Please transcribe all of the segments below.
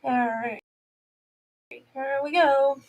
All right, here we go.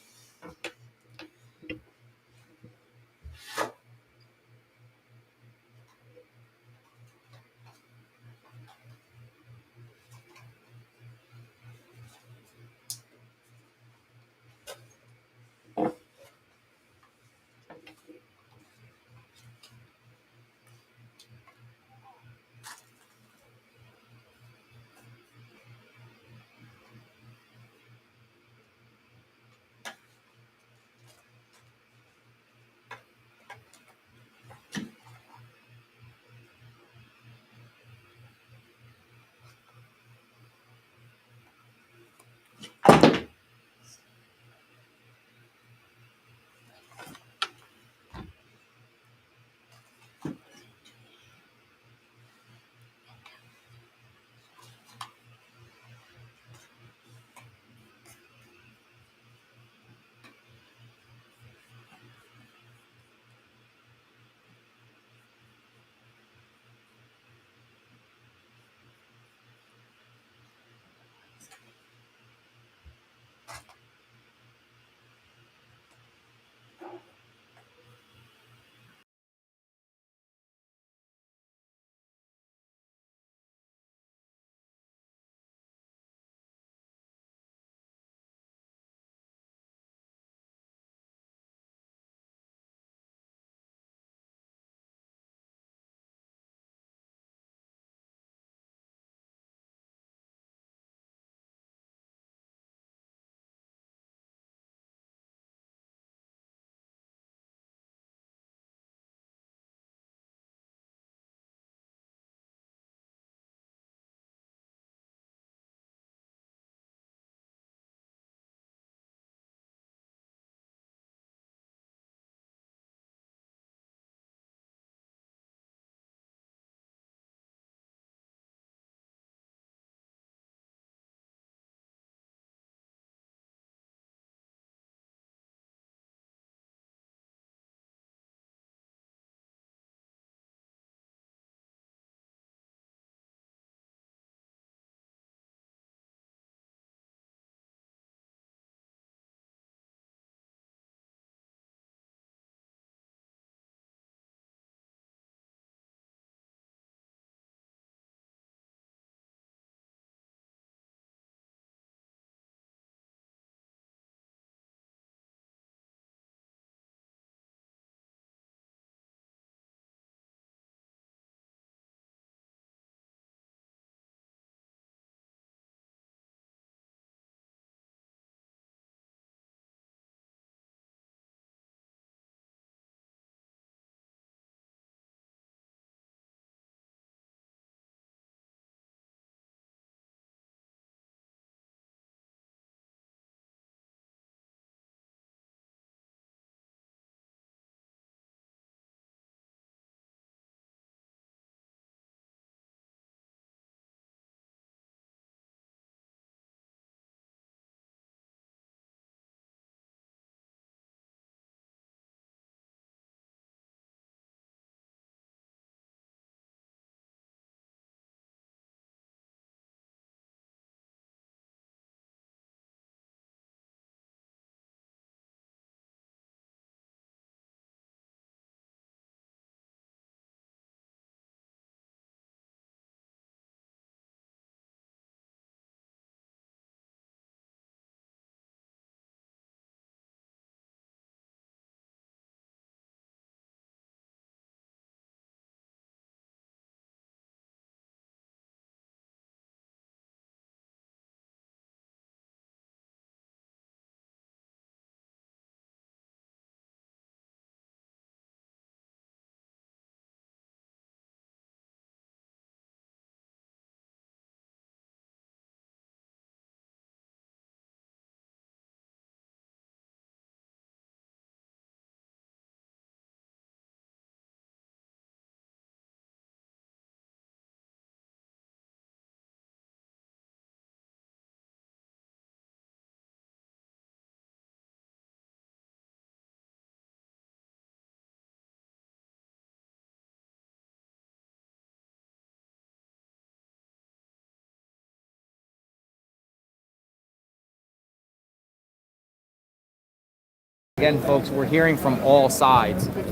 Again, folks, we're hearing from all sides. We're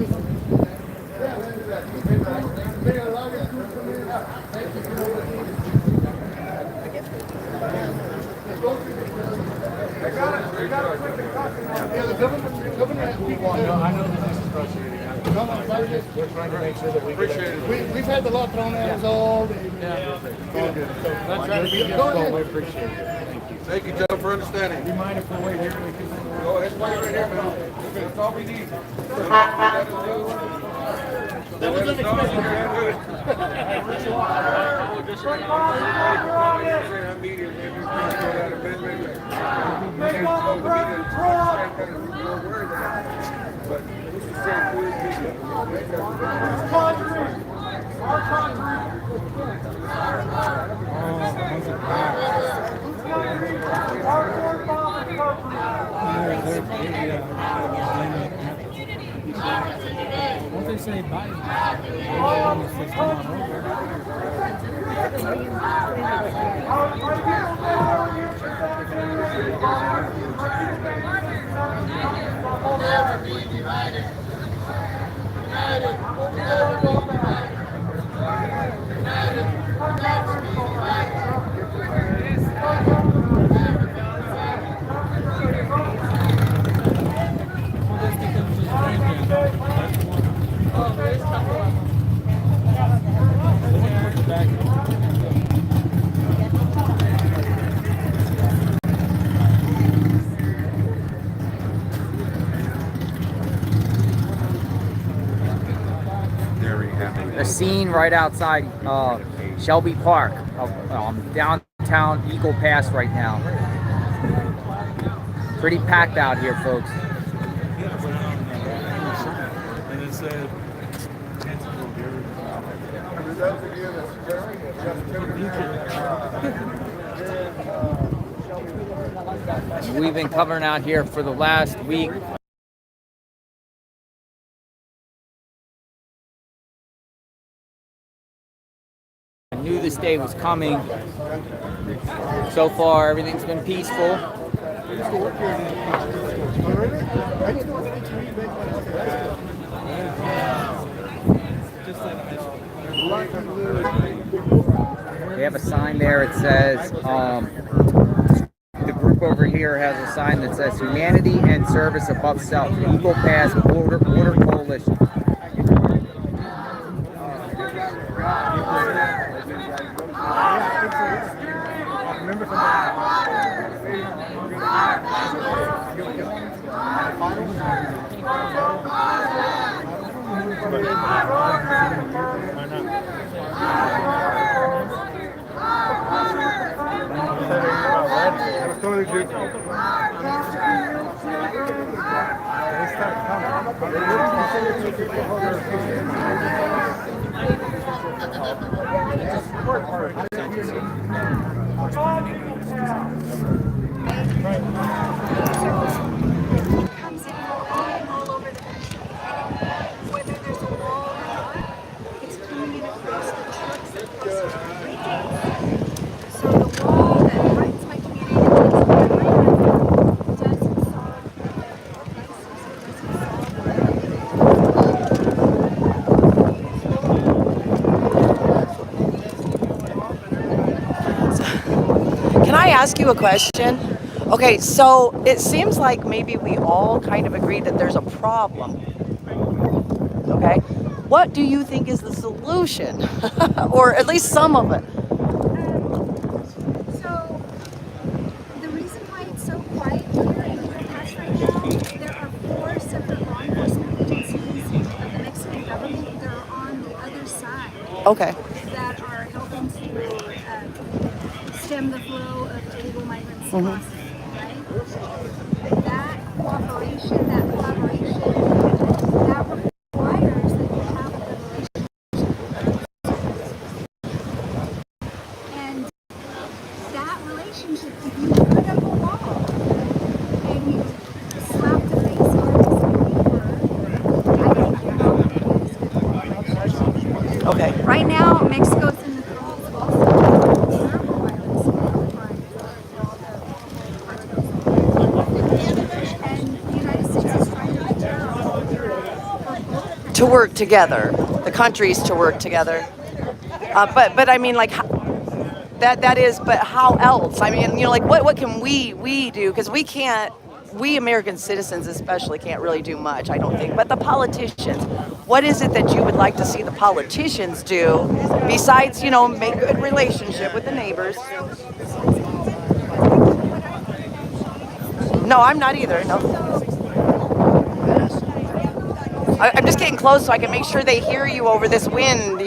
trying to make sure that we appreciate it. We've had the law thrown at us all day. Yeah. All good. So let's try to be difficult. We appreciate it. Thank you. Thank you, Joe, for understanding. Do you mind if we wait here? Go ahead, wait right here, man. That's all we need. That was unexpected. What they say, bye. Never be divided. United. Never be A scene right outside Shelby Park, downtown Eagle Pass right now. Pretty packed out here, folks. And it said, We've been covering out here for the last week. I knew this day was coming. So far, everything's been peaceful. We have a sign there. It says, the group over here has a sign that says Humanity and Service Above Self, Eagle Pass Border Coalition. Ask you a question? Okay, so it seems like maybe we all kind of agree that there's a problem. Okay, what do you think is the solution? Or at least some of it? So, the reason why it's so quiet here in Eagle Pass right now, there are 4 separate law enforcement agencies of the Mexican government that are on the other side. Okay. That are helping to stem the flow of illegal migrants crossing, right? That cooperation, that collaboration, that requires that you have a good relationship. And that relationship, if you put up a wall and you slap the face of the neighbor, I think you're not going to get as good of a relationship. Okay. Right now, Mexico's in the throes of also terrible violence and crime for all the cartels. And the United States is trying to work together, the countries to work together. But I mean, like that is. But how else? I mean, like what can we do? Because we can't. We American citizens especially can't really do much, I don't think. But the politicians, what is it that you would like to see the politicians do besides, make good relationship with the neighbors? No, I'm not either. No. I'm just getting close so I can make sure they hear you over this wind,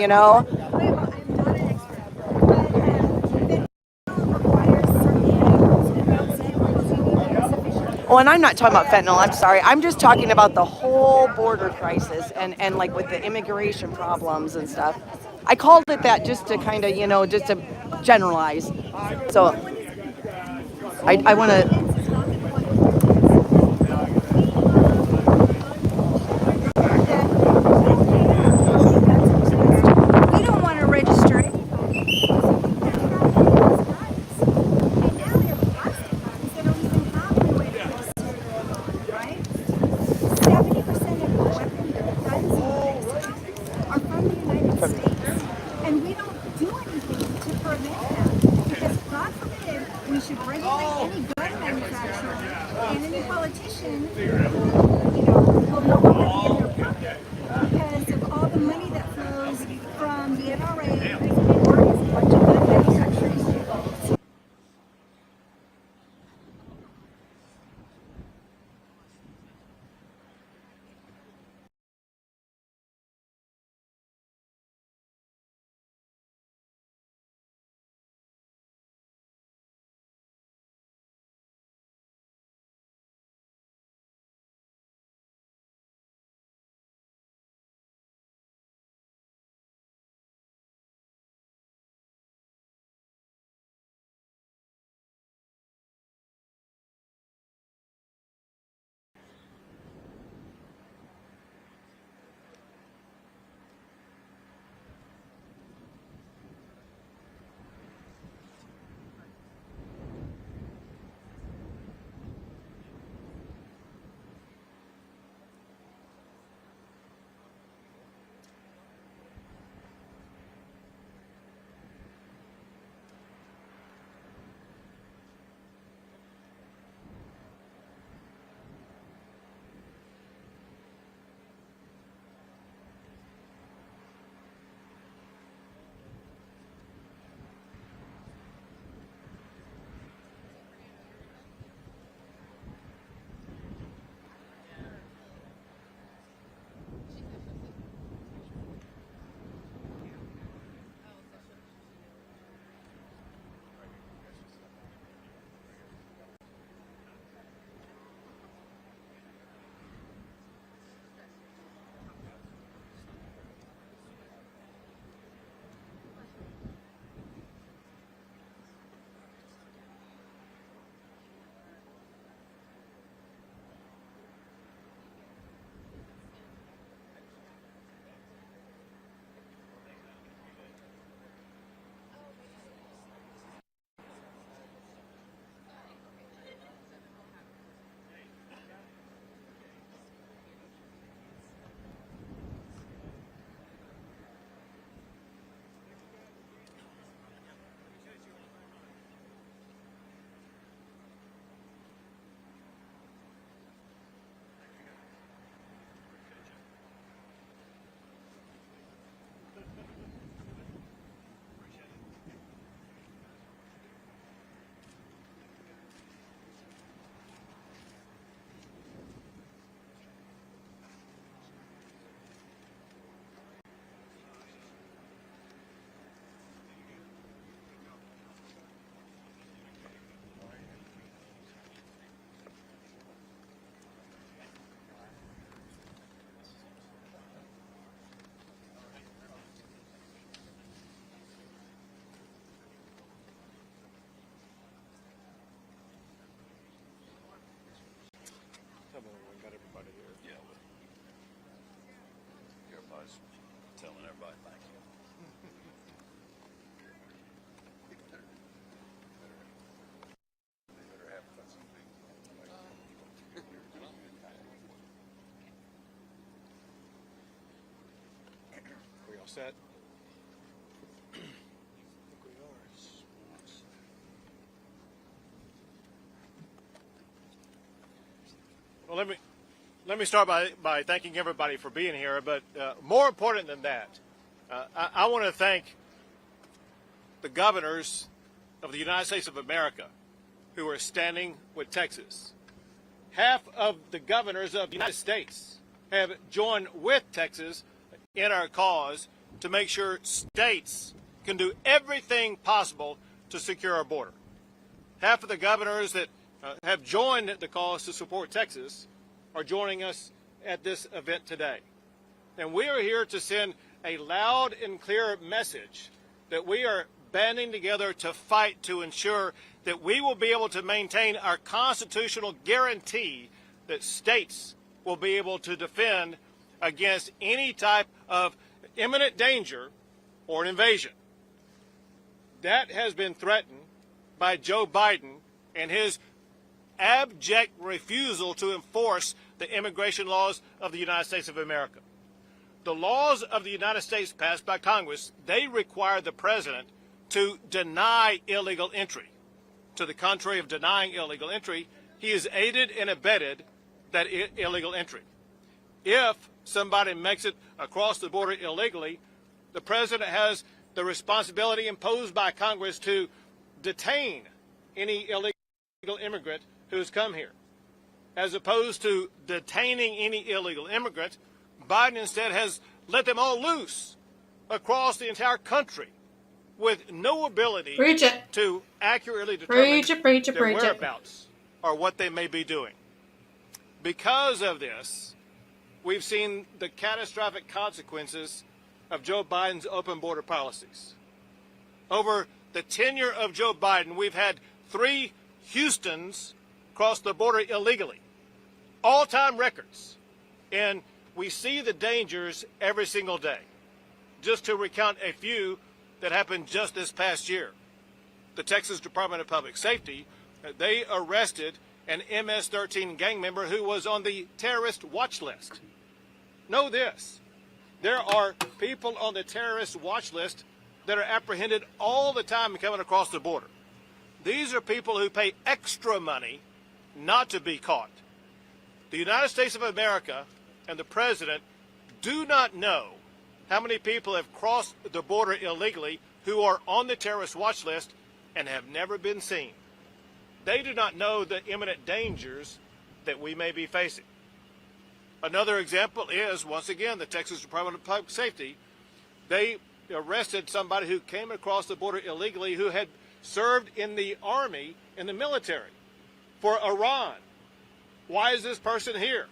Oh, and I'm not talking about fentanyl. I'm sorry. I'm just talking about the whole border crisis and like with the immigration problems and stuff. I called it that just to kind of, just to generalize. So I want to. We don't want to register it. And now they're plastic guns. They don't even have any way to register it, right? 70% of the weapons, guns are from the United States. And we don't do anything to prevent that. Because God forbid we should regulate any gun manufacturer and any politician will no longer be in their pocket because of all the money that flows from the NRA or to gun manufacturers. set. Well, let me start by thanking everybody for being here. But more important than that, I want to thank the governors of the United States of America who are standing with Texas. Half of the governors of the United States have joined with Texas in our cause to make sure states can do everything possible to secure our border. Half of the governors that have joined the cause to support Texas are joining us at this event today. And we are here to send a loud and clear message that we are banding together to fight to ensure that we will be able to maintain our constitutional guarantee that states will be able to defend against any type of imminent danger or an invasion. That has been threatened by Joe Biden and his abject refusal to enforce the immigration laws of the United States of America. The laws of the United States passed by Congress, they require the president to deny illegal entry. To the contrary of denying illegal entry, he has aided and abetted that illegal entry. If somebody makes it across the border illegally, the president has the responsibility imposed by Congress to detain any illegal immigrant who's come here. As opposed to detaining any illegal immigrant, Biden instead has let them all loose across the entire country with no ability to accurately determine their whereabouts or what they may be doing. Because of this, we've seen the catastrophic consequences of Joe Biden's open border policies. Over the tenure of Joe Biden, we've had 3 Houstons cross the border illegally. All-time records. And we see the dangers every single day. Just to recount a few that happened just this past year. The Texas Department of Public Safety, they arrested an MS-13 gang member who was on the terrorist watch list. Know this, there are people on the terrorist watch list that are apprehended all the time coming across the border. These are people who pay extra money not to be caught. The United States of America and the president do not know how many people have crossed the border illegally who are on the terrorist watch list and have never been seen. They do not know the imminent dangers that we may be facing. Another example is, once again, the Texas Department of Public Safety. They arrested somebody who came across the border illegally who had served in the army, in the military, for Iran. Why is this person here?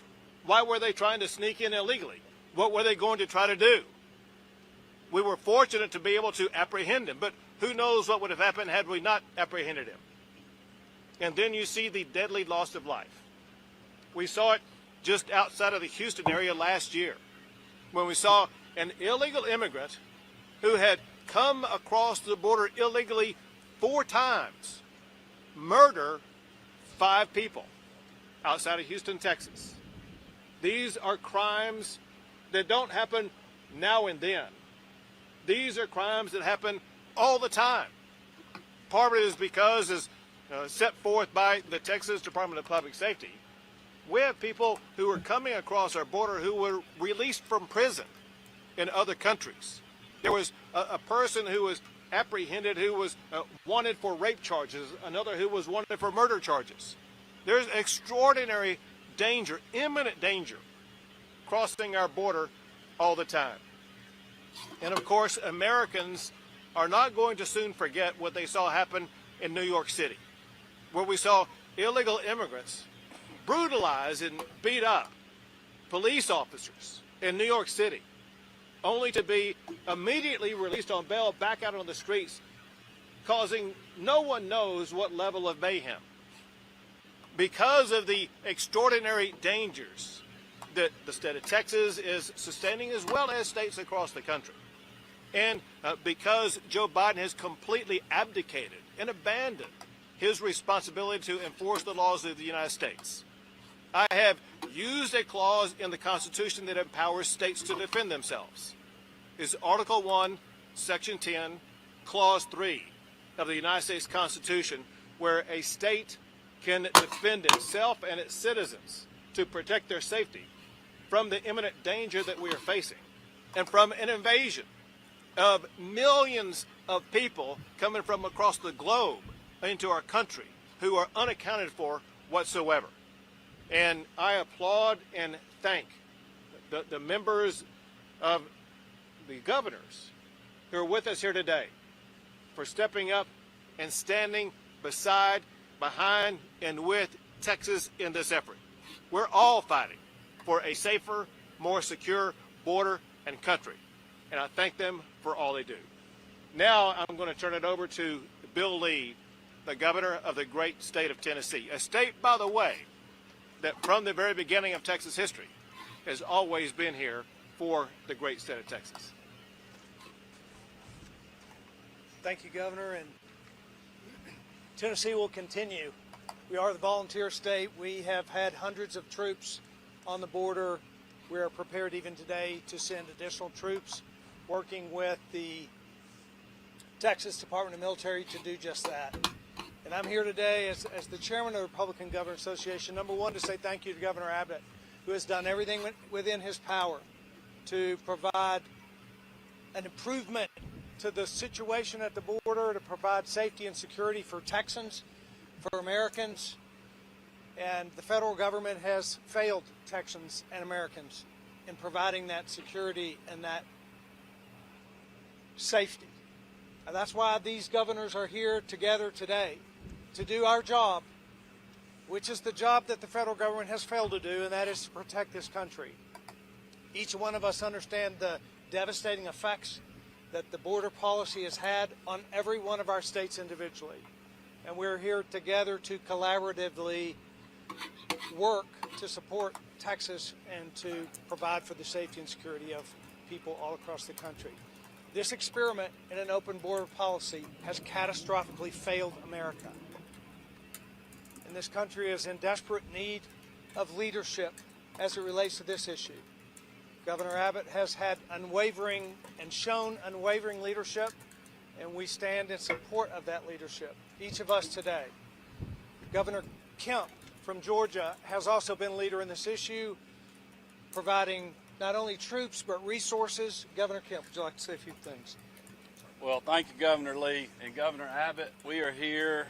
Why were they trying to sneak in illegally? What were they going to try to do? We were fortunate to be able to apprehend him, but who knows what would have happened had we not apprehended him. And then you see the deadly loss of life. We saw it just outside of the Houston area last year when we saw an illegal immigrant who had come across the border illegally 4 times murder 5 people outside of Houston, Texas. These are crimes that don't happen now and then. These are crimes that happen all the time. Part of it is because, as set forth by the Texas Department of Public Safety, we have people who are coming across our border who were released from prison in other countries. There was a person who was apprehended who was wanted for rape charges, another who was wanted for murder charges. There's extraordinary danger, imminent danger, crossing our border all the time. And of course, Americans are not going to soon forget what they saw happen in New York City, where we saw illegal immigrants brutalize and beat up police officers in New York City, only to be immediately released on bail back out on the streets, causing no one knows what level of mayhem. Because of the extraordinary dangers that the state of Texas is sustaining, as well as states across the country. And because Joe Biden has completely abdicated and abandoned his responsibility to enforce the laws of the United States. I have used a clause in the Constitution that empowers states to defend themselves. is Article 1, Section 10, Clause 3 of the United States Constitution, where a state can defend itself and its citizens to protect their safety from the imminent danger that we are facing and from an invasion of millions of people coming from across the globe into our country who are unaccounted for whatsoever. And I applaud and thank the members of the governors who are with us here today for stepping up and standing beside, behind, and with Texas in this effort. We're all fighting for a safer, more secure border and country, and I thank them for all they do. Now I'm going to turn it over to Bill Lee, the governor of the great state of Tennessee, a state, by the way, that from the very beginning of Texas history has always been here for the great state of Texas. Thank you, Governor, and Tennessee will continue. We are the volunteer state. We have had hundreds of troops on the border. We are prepared even today to send additional troops, working with the Texas Department of Military to do just that. And I'm here today as the chairman of the Republican Governors Association, number one, to say thank you to Governor Abbott, who has done everything within his power to provide an improvement to the situation at the border, to provide safety and security for Texans, for Americans. And the federal government has failed Texans and Americans in providing that security and that safety. And that's why these governors are here together today to do our job, which is the job that the federal government has failed to do, and that is to protect this country. Each one of us understand the devastating effects that the border policy has had on every one of our states individually. And we're here together to collaboratively work to support Texas and to provide for the safety and security of people all across the country. This experiment in an open border policy has catastrophically failed America. And this country is in desperate need of leadership as it relates to this issue. Governor Abbott has had unwavering and shown unwavering leadership, and we stand in support of that leadership, each of us today. Governor Kemp from Georgia has also been leader in this issue, providing not only troops but resources. Governor Kemp, would you like to say a few things? Well, thank you, Governor Lee and Governor Abbott. We are here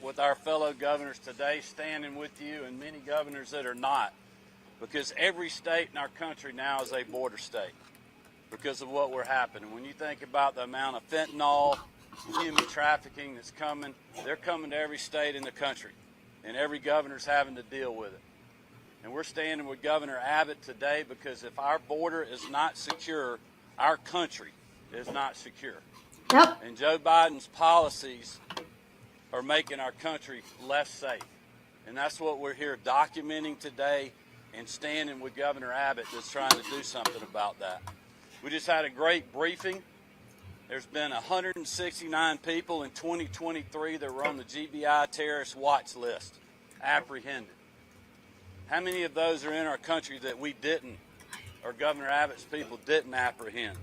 with our fellow governors today, standing with you and many governors that are not, because every state in our country now is a border state because of what we're happening. When you think about the amount of fentanyl, human trafficking that's coming, they're coming to every state in the country, and every governor's having to deal with it. And we're standing with Governor Abbott today because if our border is not secure, our country is not secure. Yep. And Joe Biden's policies are making our country less safe. And that's what we're here documenting today and standing with Governor Abbott that's trying to do something about that. We just had a great briefing. There's been 169 people in 2023 that were on the GBI terrorist watch list, apprehended. How many of those are in our country that we didn't, or Governor Abbott's people didn't apprehend?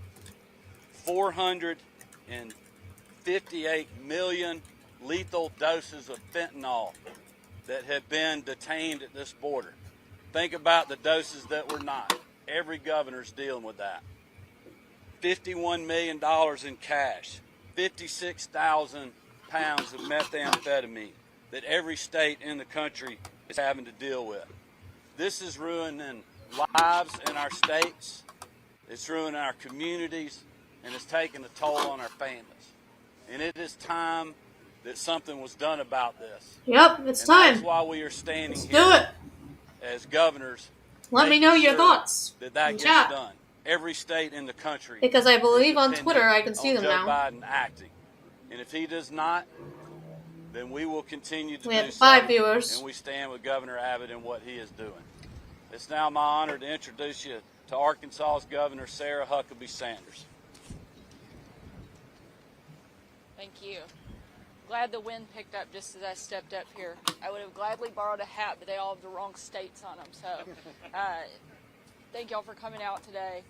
458 million lethal doses of fentanyl that have been detained at this border. Think about the doses that were not. Every governor's dealing with that. $51 million in cash, 56,000 pounds of methamphetamine that every state in the country is having to deal with. This is ruining lives in our states, it's ruining our communities, and it's taking a toll on our families. And it is time that something was done about this. Yep, it's time. That's why we are standing Let's here do it. as governors. Let me know your sure thoughts that in gets chat. done. Every state in the country. Because I believe on is Twitter I can see dependent them on now. Joe Biden acting. And if he does not, then we will continue to We do have so. 5 viewers. And we stand with Governor Abbott in what he is doing. It's now my honor to introduce you to Arkansas's Governor Sarah Huckabee Sanders. Thank you. Glad the wind picked up just as I stepped up here. I would have gladly borrowed a hat, but they all have the wrong states on them. So thank y'all for coming out today.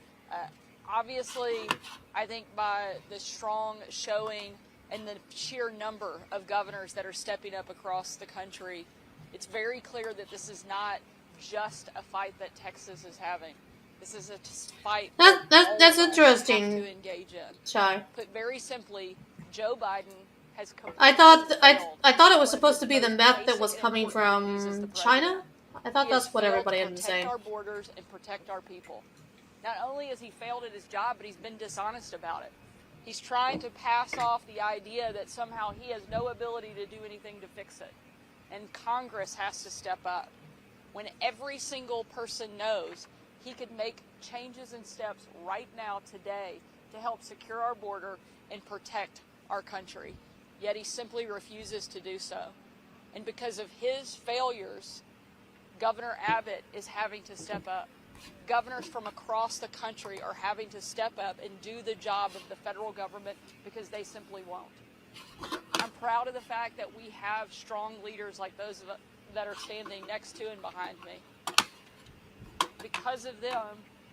Obviously, I think by the strong showing and the sheer number of governors that are stepping up across the country, it's very clear that this is not just a fight that Texas is having. This is a fight that That's all of us have interesting, to engage in. Chai. Put very simply, Joe Biden has I completely failed. I thought it was one of supposed his to be the most meth that basic was and coming important duties as the from president. China. I thought He has that's what failed everybody to had been protect saying. our borders and protect our people. Not only has he failed at his job, but he's been dishonest about it. He's trying to pass off the idea that somehow he has no ability to do anything to fix it. And Congress has to step up. When every single person knows he could make changes and steps right now, today, to help secure our border and protect our country. Yet he simply refuses to do so. And because of his failures, Governor Abbott is having to step up. Governors from across the country are having to step up and do the job of the federal government because they simply won't. I'm proud of the fact that we have strong leaders like those that are standing next to and behind me. Because of them,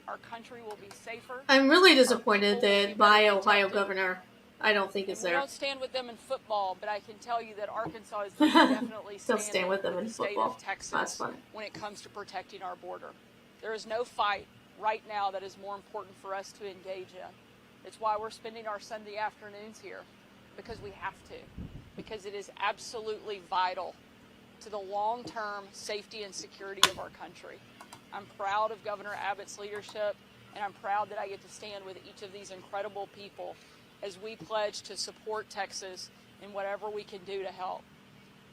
our country will be safer. I'm really disappointed that my Ohio governor, I don't think is We there. don't stand with them in football, but I can tell you that Arkansas is definitely Don't standing stand with them in the state football. of Texas That's funny. when it comes to protecting our border. There is no fight right now that is more important for us to engage in. It's why we're spending our Sunday afternoons here, because we have to, because it is absolutely vital to the long-term safety and security of our country. I'm proud of Governor Abbott's leadership, and I'm proud that I get to stand with each of these incredible people as we pledge to support Texas in whatever we can do to help.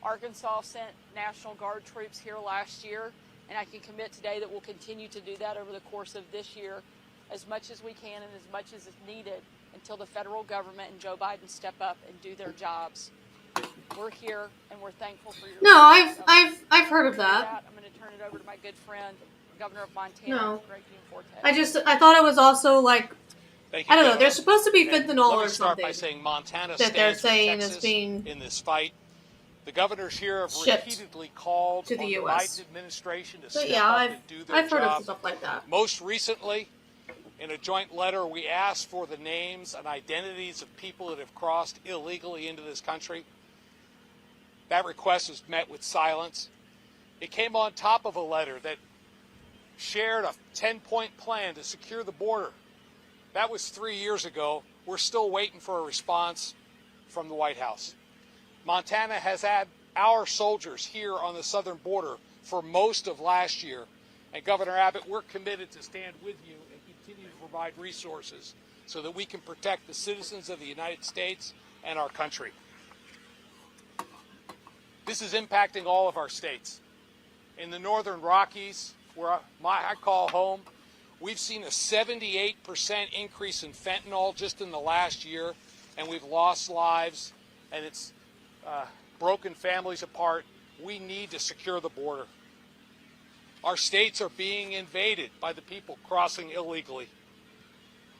Arkansas sent National Guard troops here last year, and I can commit today that we'll continue to do that over the course of this year as much as we can and as much as is needed until the federal government and Joe Biden step up and do their jobs. We're here, and we're thankful for your No, leadership. I've heard of With that. I'm going to turn it over to my good friend, Governor of Montana, No. Greg Gianforte. I thought it was also like, Thank you, I don't know, Governor. there's supposed to be And fentanyl let or me start something by saying Montana that they're stands with saying is Texas being in this fight. The governors here have shipped repeatedly called to the on the US. Biden administration to But step yeah, up I've and do their I've heard job. of stuff like that. Most recently, in a joint letter, we asked for the names and identities of people that have crossed illegally into this country. That request was met with silence. It came on top of a letter that shared a 10-point plan to secure the border. That was 3 years ago. We're still waiting for a response from the White House. Montana has had our soldiers here on the southern border for most of last year. And Governor Abbott, we're committed to stand with you and continue to provide resources so that we can protect the citizens of the United States and our country. This is impacting all of our states. In the northern Rockies, where I call home, we've seen a 78% increase in fentanyl just in the last year, and we've lost lives, and it's broken families apart. We need to secure the border. Our states are being invaded by the people crossing illegally.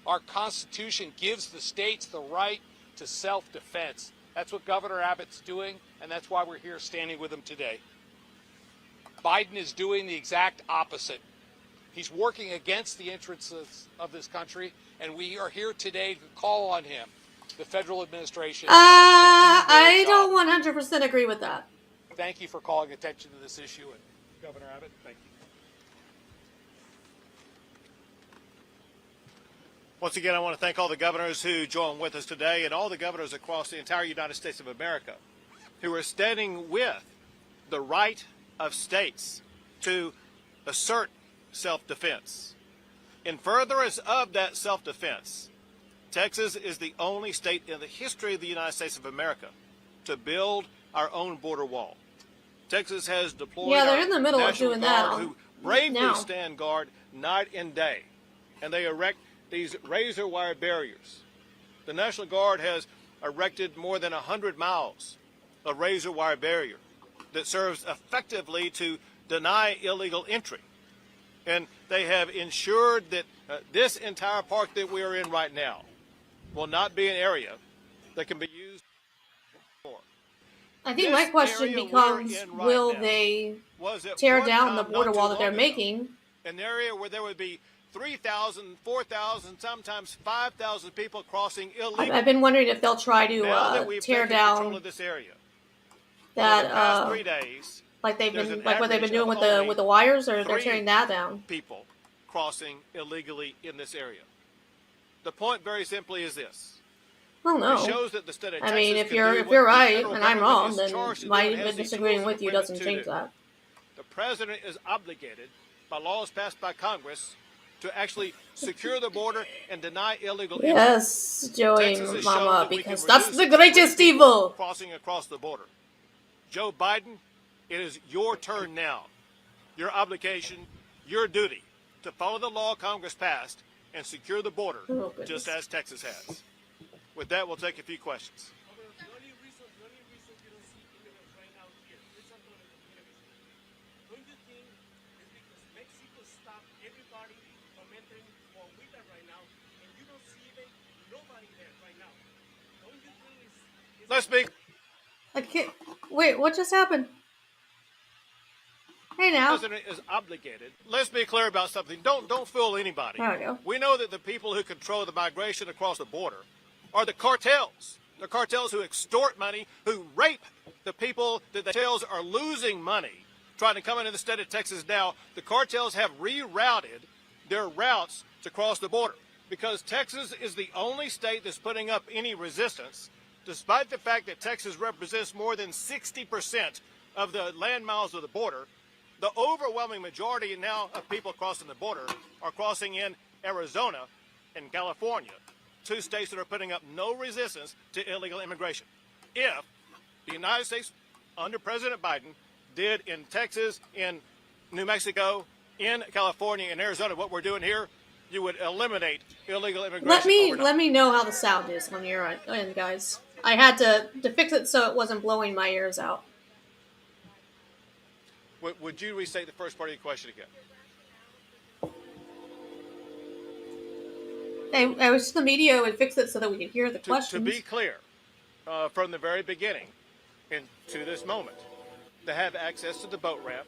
Our Constitution gives the states the right to self-defense. That's what Governor Abbott's doing, and that's why we're here standing with him today. Biden is doing the exact opposite. He's working against the interests of this country, and we are here today to call on him, the federal administration. I don't 100% agree with that. Thank you for calling attention to this issue, and Governor Abbott, thank you. Once again, I want to thank all the governors who joined with us today and all the governors across the entire United States of America who are standing with the right of states to assert self-defense. In furtherance of that self-defense, Texas is the only state in the history of the United States of America to build our own border wall. Texas has deployed they're in the middle of doing that who bravely now. stand guard night and day, and they erect these razor wire barriers. The National Guard has erected more than 100 miles of razor wire barrier that serves effectively to deny illegal entry. And they have ensured that this entire park that we are in right now will not be an area that can be used for. I think my question becomes, will they tear down the border wall that they're making? An area where there would be 3,000, 4,000, sometimes 5,000 people crossing illegally. I've been wondering if they'll try Now that to we've tear taken control down of this area, that for the past 3 days, like they've there's been an like what they've been average doing of with the wires, or they're 3 tearing that down. people crossing illegally in this area. The point, very simply, is this. Well, no. It shows that the state of I Texas mean, if can you're do if what you're the right federal and I'm government wrong, is then charged to do my and has the disagreeing tools with and you equipment doesn't to change do. that. The president is obligated by laws passed by Congress to actually secure the border and deny illegal entry. Yes, Joey Texas has shown Mama, that we can because that's reduce the it to greatest 3 people evil. crossing across the border. Joe Biden, it is your turn now. Your obligation, your duty to follow the law Congress passed and secure the border, just as Texas has. With that, we'll take a few questions. Let's be. I can't. Wait, what just happened? Hey now. The president is obligated. Let's be clear about something. Don't fool anybody. There we go. We know that the people who control the migration across the border are the cartels. The cartels who extort money, who rape the people. The cartels are losing money trying to come into the state of Texas now. The cartels have rerouted their routes to cross the border because Texas is the only state that's putting up any resistance, despite the fact that Texas represents more than 60% of the land miles of the border. The overwhelming majority now of people crossing the border are crossing in Arizona and California, 2 states that are putting up no resistance to illegal immigration. If the United States, under President Biden, did in Texas, in New Mexico, in California, and Arizona what we're doing here, you would eliminate illegal immigration. Let me know how the sound is on your end, guys. I had to fix it so it wasn't blowing my ears out. Would you restate the first part of your question again? I wish the media would fix it so that we could hear the questions. To be clear, from the very beginning and to this moment, they have access to the boat ramp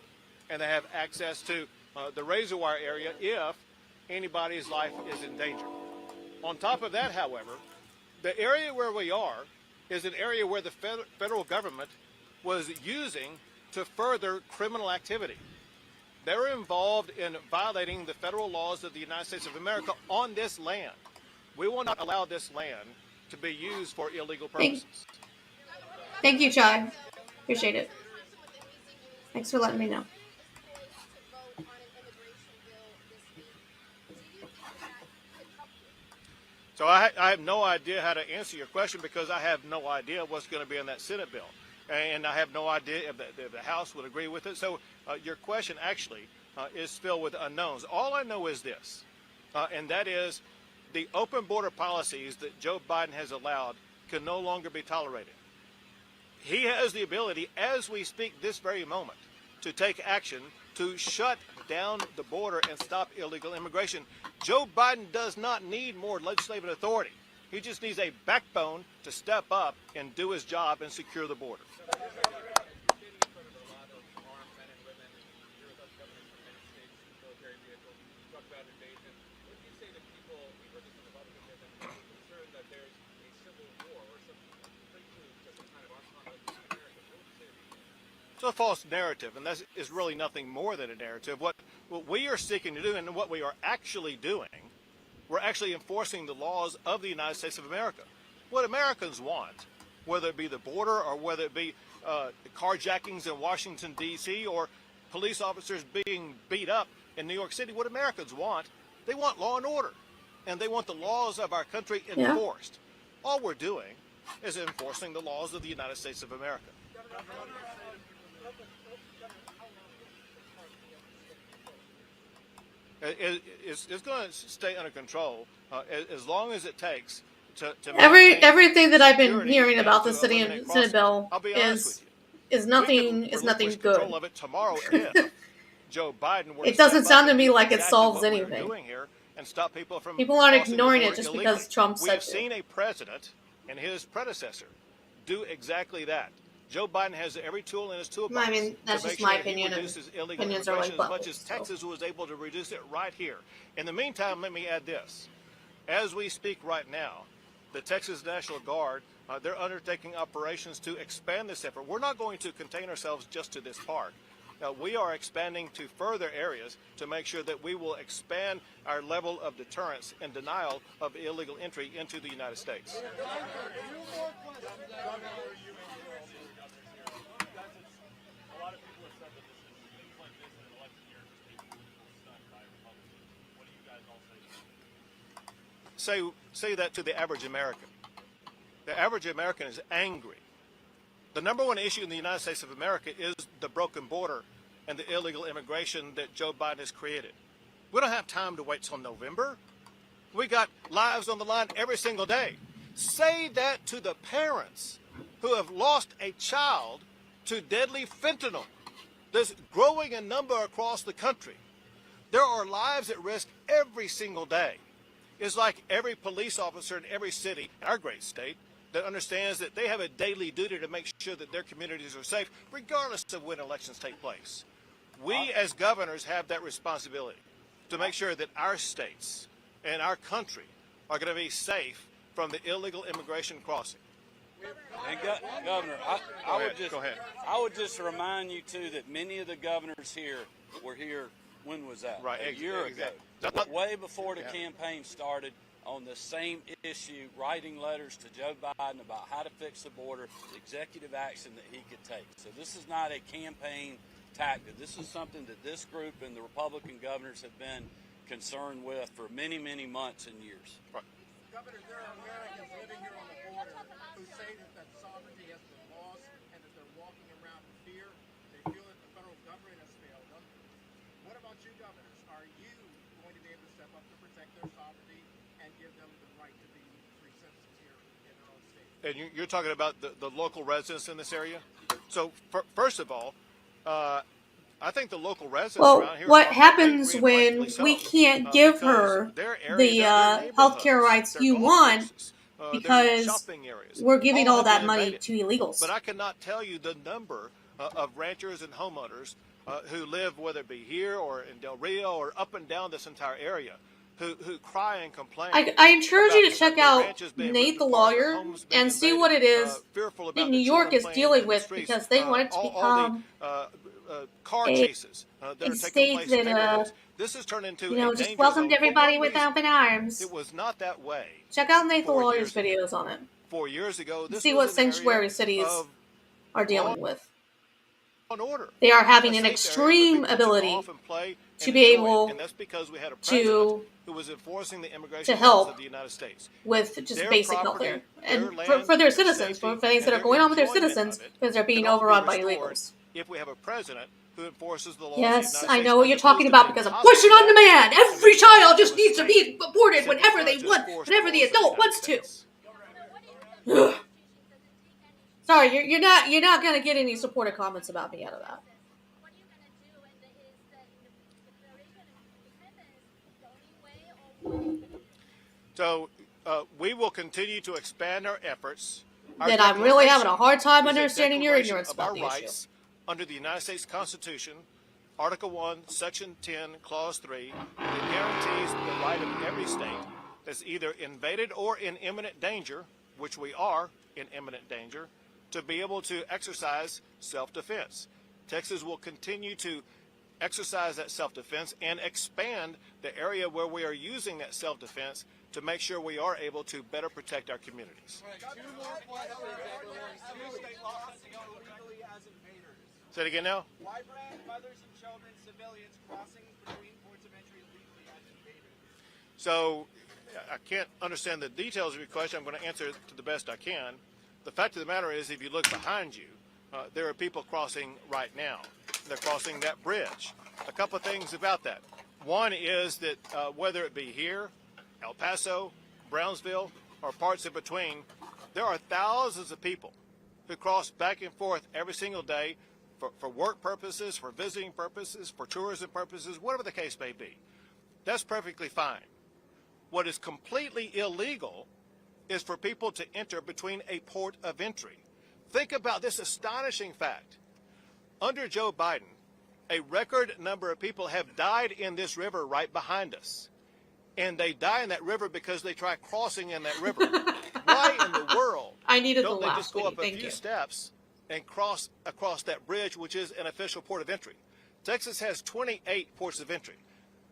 and they have access to the razor wire area if anybody's life is in danger. On top of that, however, the area where we are is an area where the federal government was using to further criminal activity. They're involved in violating the federal laws of the United States of America on this land. We will not allow this land to be used for illegal purposes. Thank you, Chai. Appreciate it. Thanks for letting me know. So I have no idea how to answer your question because I have no idea what's going to be in that Senate bill. And I have no idea if the House would agree with it. So your question actually is filled with unknowns. All I know is this, and that is the open border policies that Joe Biden has allowed can no longer be tolerated. He has the ability, as we speak this very moment, to take action to shut down the border and stop illegal immigration. Joe Biden does not need more legislative authority. He just needs a backbone to step up and do his job and secure the border. It's a false narrative, and that is really nothing more than a narrative. What we are seeking to do, and what we are actually doing, we're actually enforcing the laws of the United States of America. What Americans want, whether it be the border or whether it be carjackings in Washington, D.C., or police officers being beat up in New York City, what Americans want, they want law and order, and they want the laws of our country enforced. Yeah. All we're doing is enforcing the laws of the United States of America. It's going to stay under control as long as it takes to everything that I've been hearing about the Senate bill is nothing good. Of it tomorrow if Joe Biden were it doesn't sound to me like it exactly solves anything. And stop people aren't ignoring it just because Trump said We've seen a president and his predecessor do exactly that. Joe Biden has every tool in his toolbox I mean, that's to make just sure my that he opinion, and reduces illegal opinions are immigration like as much as buttholes, so. Texas was able to reduce it right here. In the meantime, let me add this. As we speak right now, the Texas National Guard, they're undertaking operations to expand this effort. We're not going to contain ourselves just to this park. We are expanding to further areas to make sure that we will expand our level of deterrence and denial of illegal entry into the United States. Say that to the average American. The average American is angry. The number one issue in the United States of America is the broken border and the illegal immigration that Joe Biden has created. We don't have time to wait till November. We got lives on the line every single day. Say that to the parents who have lost a child to deadly fentanyl. There's growing in number across the country. There are lives at risk every single day. It's like every police officer in every city in our great state that understands that they have a daily duty to make sure that their communities are safe, regardless of when elections take place. We as governors have that responsibility to make sure that our states and our country are going to be safe from the illegal immigration crossing. And Governor, I would just remind you too that many of the governors here were here. When was that? Right, a year ago, way before the campaign started, on the same issue, writing letters to Joe Biden about how to fix the border, the executive action that he could take. So this is not a campaign tactic. This is something that this group and the Republican governors have been concerned with for many, many months and years. Right. Governor, there are Americans living here on the border who say that sovereignty has been lost and that they're walking around in fear. They feel that the federal government has failed them. What about you, governors? Are you going to be able to step up to protect their sovereignty and give them the right to be free citizens here in their own state? And you're talking about the local residents in this area? So first of all, I think the local residents around here what are happens angry, and when rightfully so, we can't give her the healthcare rights you want because we're giving all that money to illegals? But I cannot tell you the number of ranchers and homeowners who live, whether it be here or in Del Rio or up and down this entire area, who cry and complain. I encourage you to check out Nate the lawyer and see what it is that New York is dealing with, because they want it to become car chases that are taking place in neighborhoods. This has turned into a just welcomed everybody with open arms. It was not that way. Check out Nate the lawyer's videos on it. 4 years ago, this see was what sanctuary cities are dealing with. Order. They are having an extreme ability to be able to help of the United States with just basic health care. And for their citizens, for things that are going on with their citizens, because they're being overrun by illegals. If we have a president who enforces the laws, yes, I know what you're talking about, because I'm pushing on demand. Every child just needs to be aborted whenever they want, whenever the adult wants to. Sorry, you're not gonna get any supportive comments about me out of that. So we will continue to expand our efforts. That I'm really having a hard time understanding your ignorance about the issue. Under the United States Constitution, Article 1, Section 10, Clause 3, that guarantees the right of every state that's either invaded or in imminent danger, which we are in imminent danger, to be able to exercise self-defense. Texas will continue to exercise that self-defense and expand the area where we are using that self-defense to make sure we are able to better protect our communities. Say it again now. Why brand mothers and children, civilians crossing between ports of entry legally as invaders? So I can't understand the details of your question. I'm going to answer it to the best I can. The fact of the matter is, if you look behind you, there are people crossing right now. They're crossing that bridge. A couple of things about that. One is that whether it be here, El Paso, Brownsville, or parts in between, there are thousands of people who cross back and forth every single day for work purposes, for visiting purposes, for tourism purposes, whatever the case may be. That's perfectly fine. What is completely illegal is for people to enter between a port of entry. Think about this astonishing fact. Under Joe Biden, a record number of people have died in this river right behind us. And they die in that river because they try crossing in that river. Why in the world don't they just go up a few steps and cross across that bridge, which is an official port of entry? Texas has 28 ports of entry.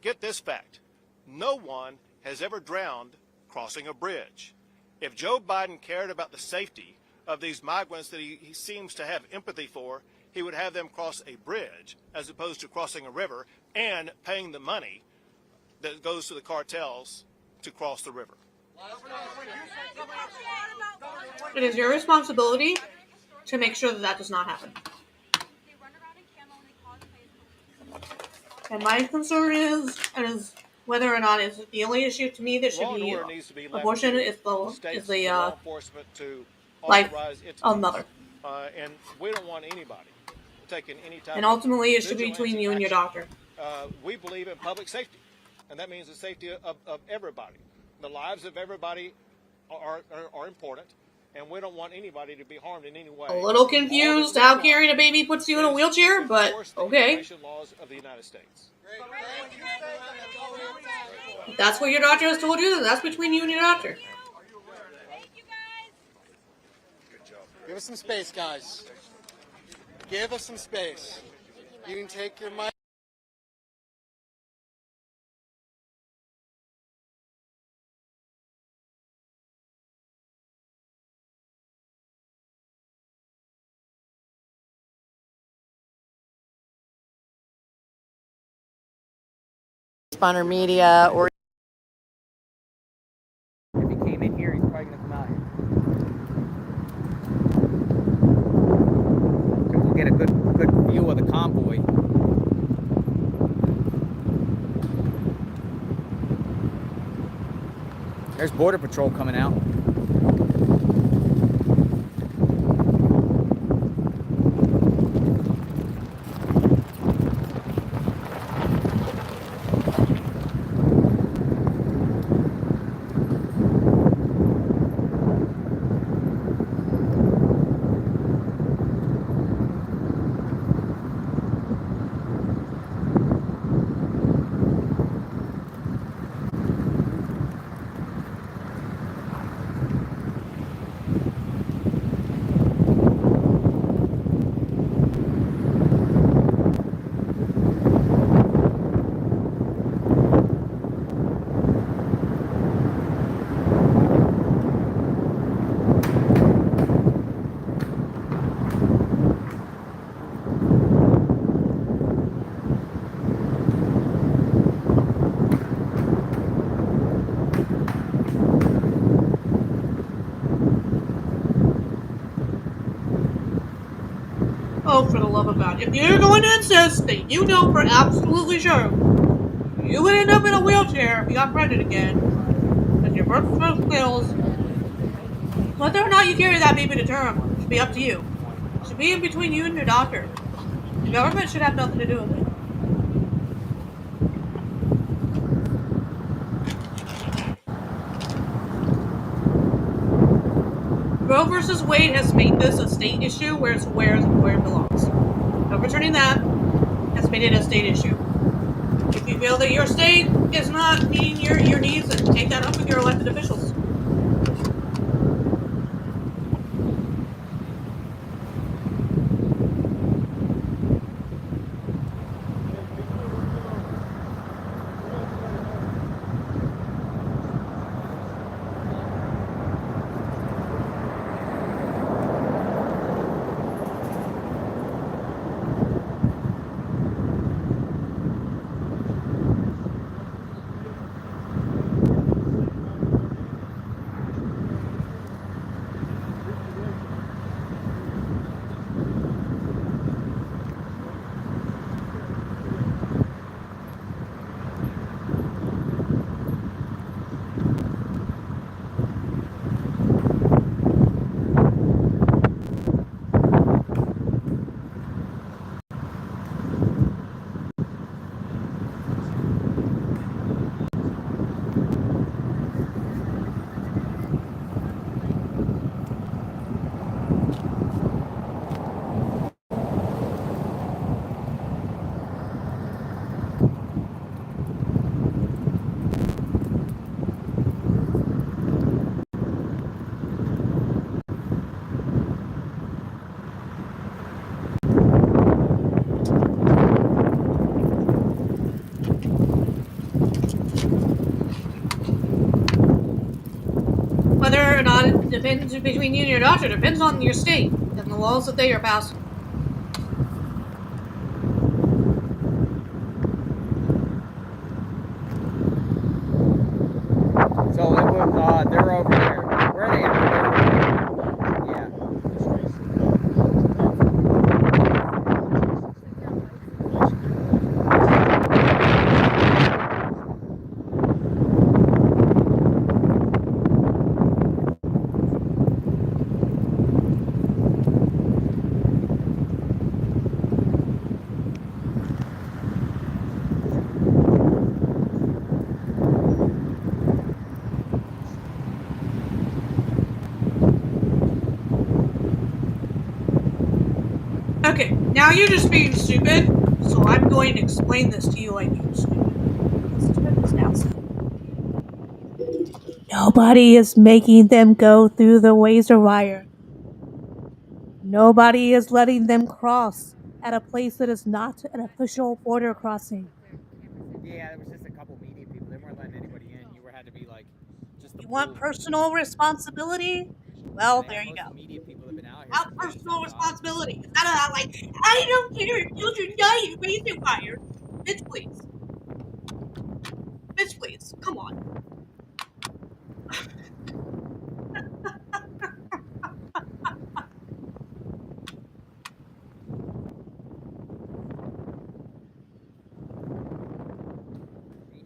Get this fact. No one has ever drowned crossing a bridge. If Joe Biden cared about the safety of these migrants that he seems to have empathy for, he would have them cross a bridge as opposed to crossing a river and paying the money that goes to the cartels to cross the river. It is your responsibility to make sure that that does not happen. And my concern is whether or not is the only issue to me that should be abortion is the life of mother. And we don't want anybody taking any time. And ultimately, it should be between you and your doctor. We believe in public safety, and that means the safety of everybody. The lives of everybody are important, and we don't want anybody to be harmed in any way. A little confused how carrying a baby puts you in a wheelchair, but okay. Laws of the United States. If that's what your doctor has told you, then that's between you and your doctor. Give us some space, guys. Give us some space. You can take your mic. Spawner Media or If he came in here, he's probably going to come out here. So we'll get a good view of the convoy. There's Border Patrol coming out. Oh, for the love of God. If you're going to insist that you know for absolutely sure you would end up in a wheelchair if you got pregnant again, and your birth control fails, whether or not you carry that baby to term should be up to you. It should be in between you and your doctor. The government should have nothing to do with it. Roe versus Wade has made this a state issue where it belongs. Overturning that has made it a state issue. If you feel that your state is not meeting your needs, then take that up with your elected officials. Depends between you and your doctor. Depends on your state and the laws that they are passing. So it was, they're over there. Where are they at? Yeah. Okay, now you're just being stupid, so I'm going to explain this to you like you're stupid. Listen to what this now says. Nobody is making them go through the razor wire. Nobody is letting them cross at a place that is not an official border crossing. Yeah, there was just a couple media people. They weren't letting anybody in. You had to be like, just the You want pool. personal responsibility? Well, there you Most go. media people have been out here. Have personal responsibility. It's not like, I don't care if children die in razor wire. Bitch, please. Bitch, please. Come on.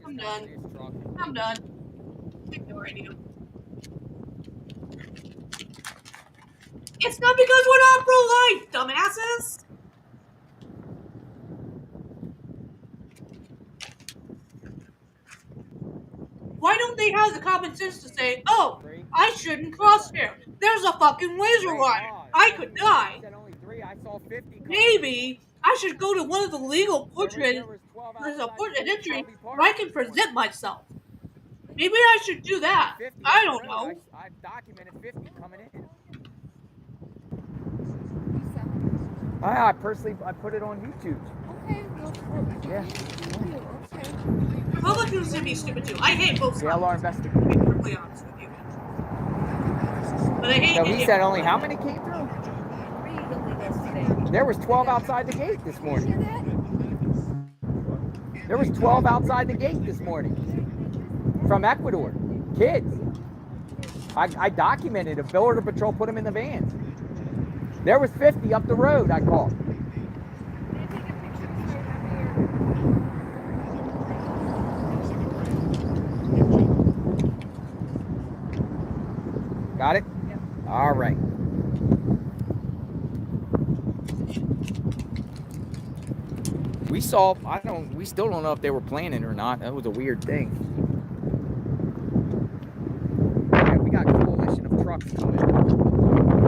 I'm done. I'm done. Ignoring you. It's not because we're not pro-life, dumbasses. Why don't they have the common sense to say, oh, I shouldn't cross here. There's a fucking laser wire. I could die. Maybe I should go to one of the legal portraits. There's a portrait entry where I can present myself. Maybe I should do that. I don't know. I documented 50 coming in. I personally, I put it on YouTube. Okay, Yeah. Republicans can be stupid too. I hate both sides. JLR investigation. To be perfectly honest with you. But I hate So he said only how many came through? There was 12 outside the gate this morning. There was 12 outside the gate this morning from Ecuador. Kids. I documented it. Border Patrol put them in the vans. There was 50 up the road, I called. Got it? Yep. All right. We saw, we still don't know if they were planning or not. That was a weird thing. Yeah, we got a coalition of trucks coming.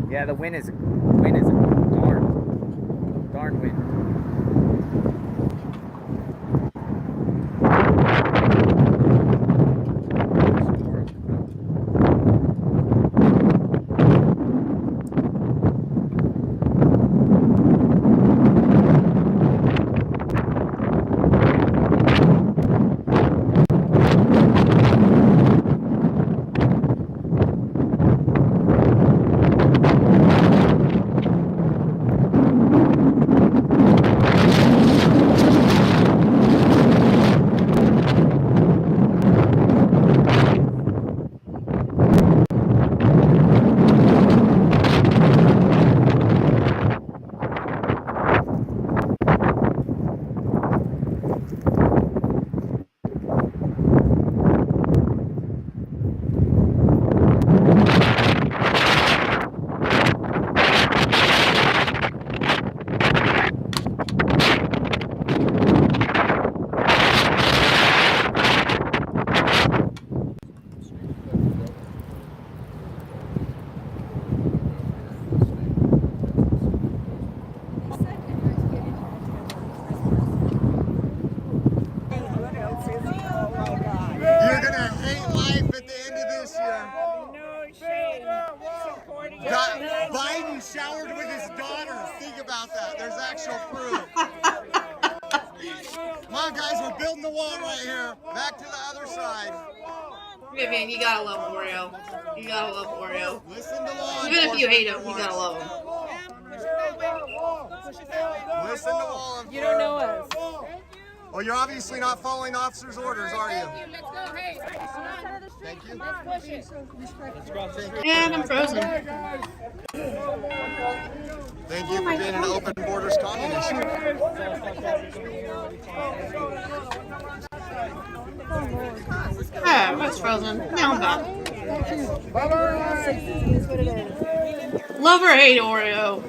Yeah, the wind is a darn wind. shall prove. Come on, guys, we're building the wall right here. Back to the other side. Okay, man, you gotta love Oreo. You gotta love Oreo. Listen to law Even if you hate him, enforcement you gotta love him. Listen to law enforcement. You don't know us. Well, you're obviously not following officers' orders, are you? Let's go. Hey, Thank you. let's push it. And I'm frozen. Thank you for being an open borders communist. Ah, that's frozen. Now I'm back. Love or hate Oreo?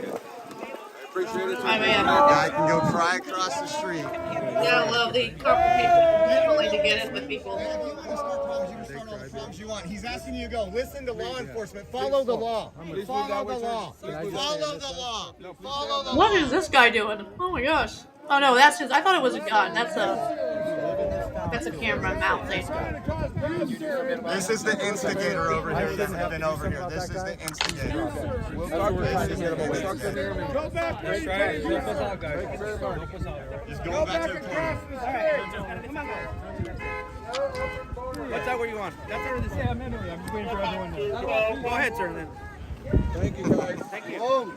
I mean, Guy can go cry across the street. yeah, I love the confrontation. Only to get it with people. You want. He's asking you to go. Listen to law enforcement. Follow the law. Follow the law. Follow the law. Follow the law. What is this guy doing? Oh my gosh. Oh no, that's his. I thought it was a gun. That's a camera mount thing. This is the instigator over here that has been over here. This is the instigator. Go back, please. Just going back to the corner. What's that where you want? That's over the I'm in. I'm just waiting for everyone to. Go ahead, sir, then. Thank you, guys. Thank you.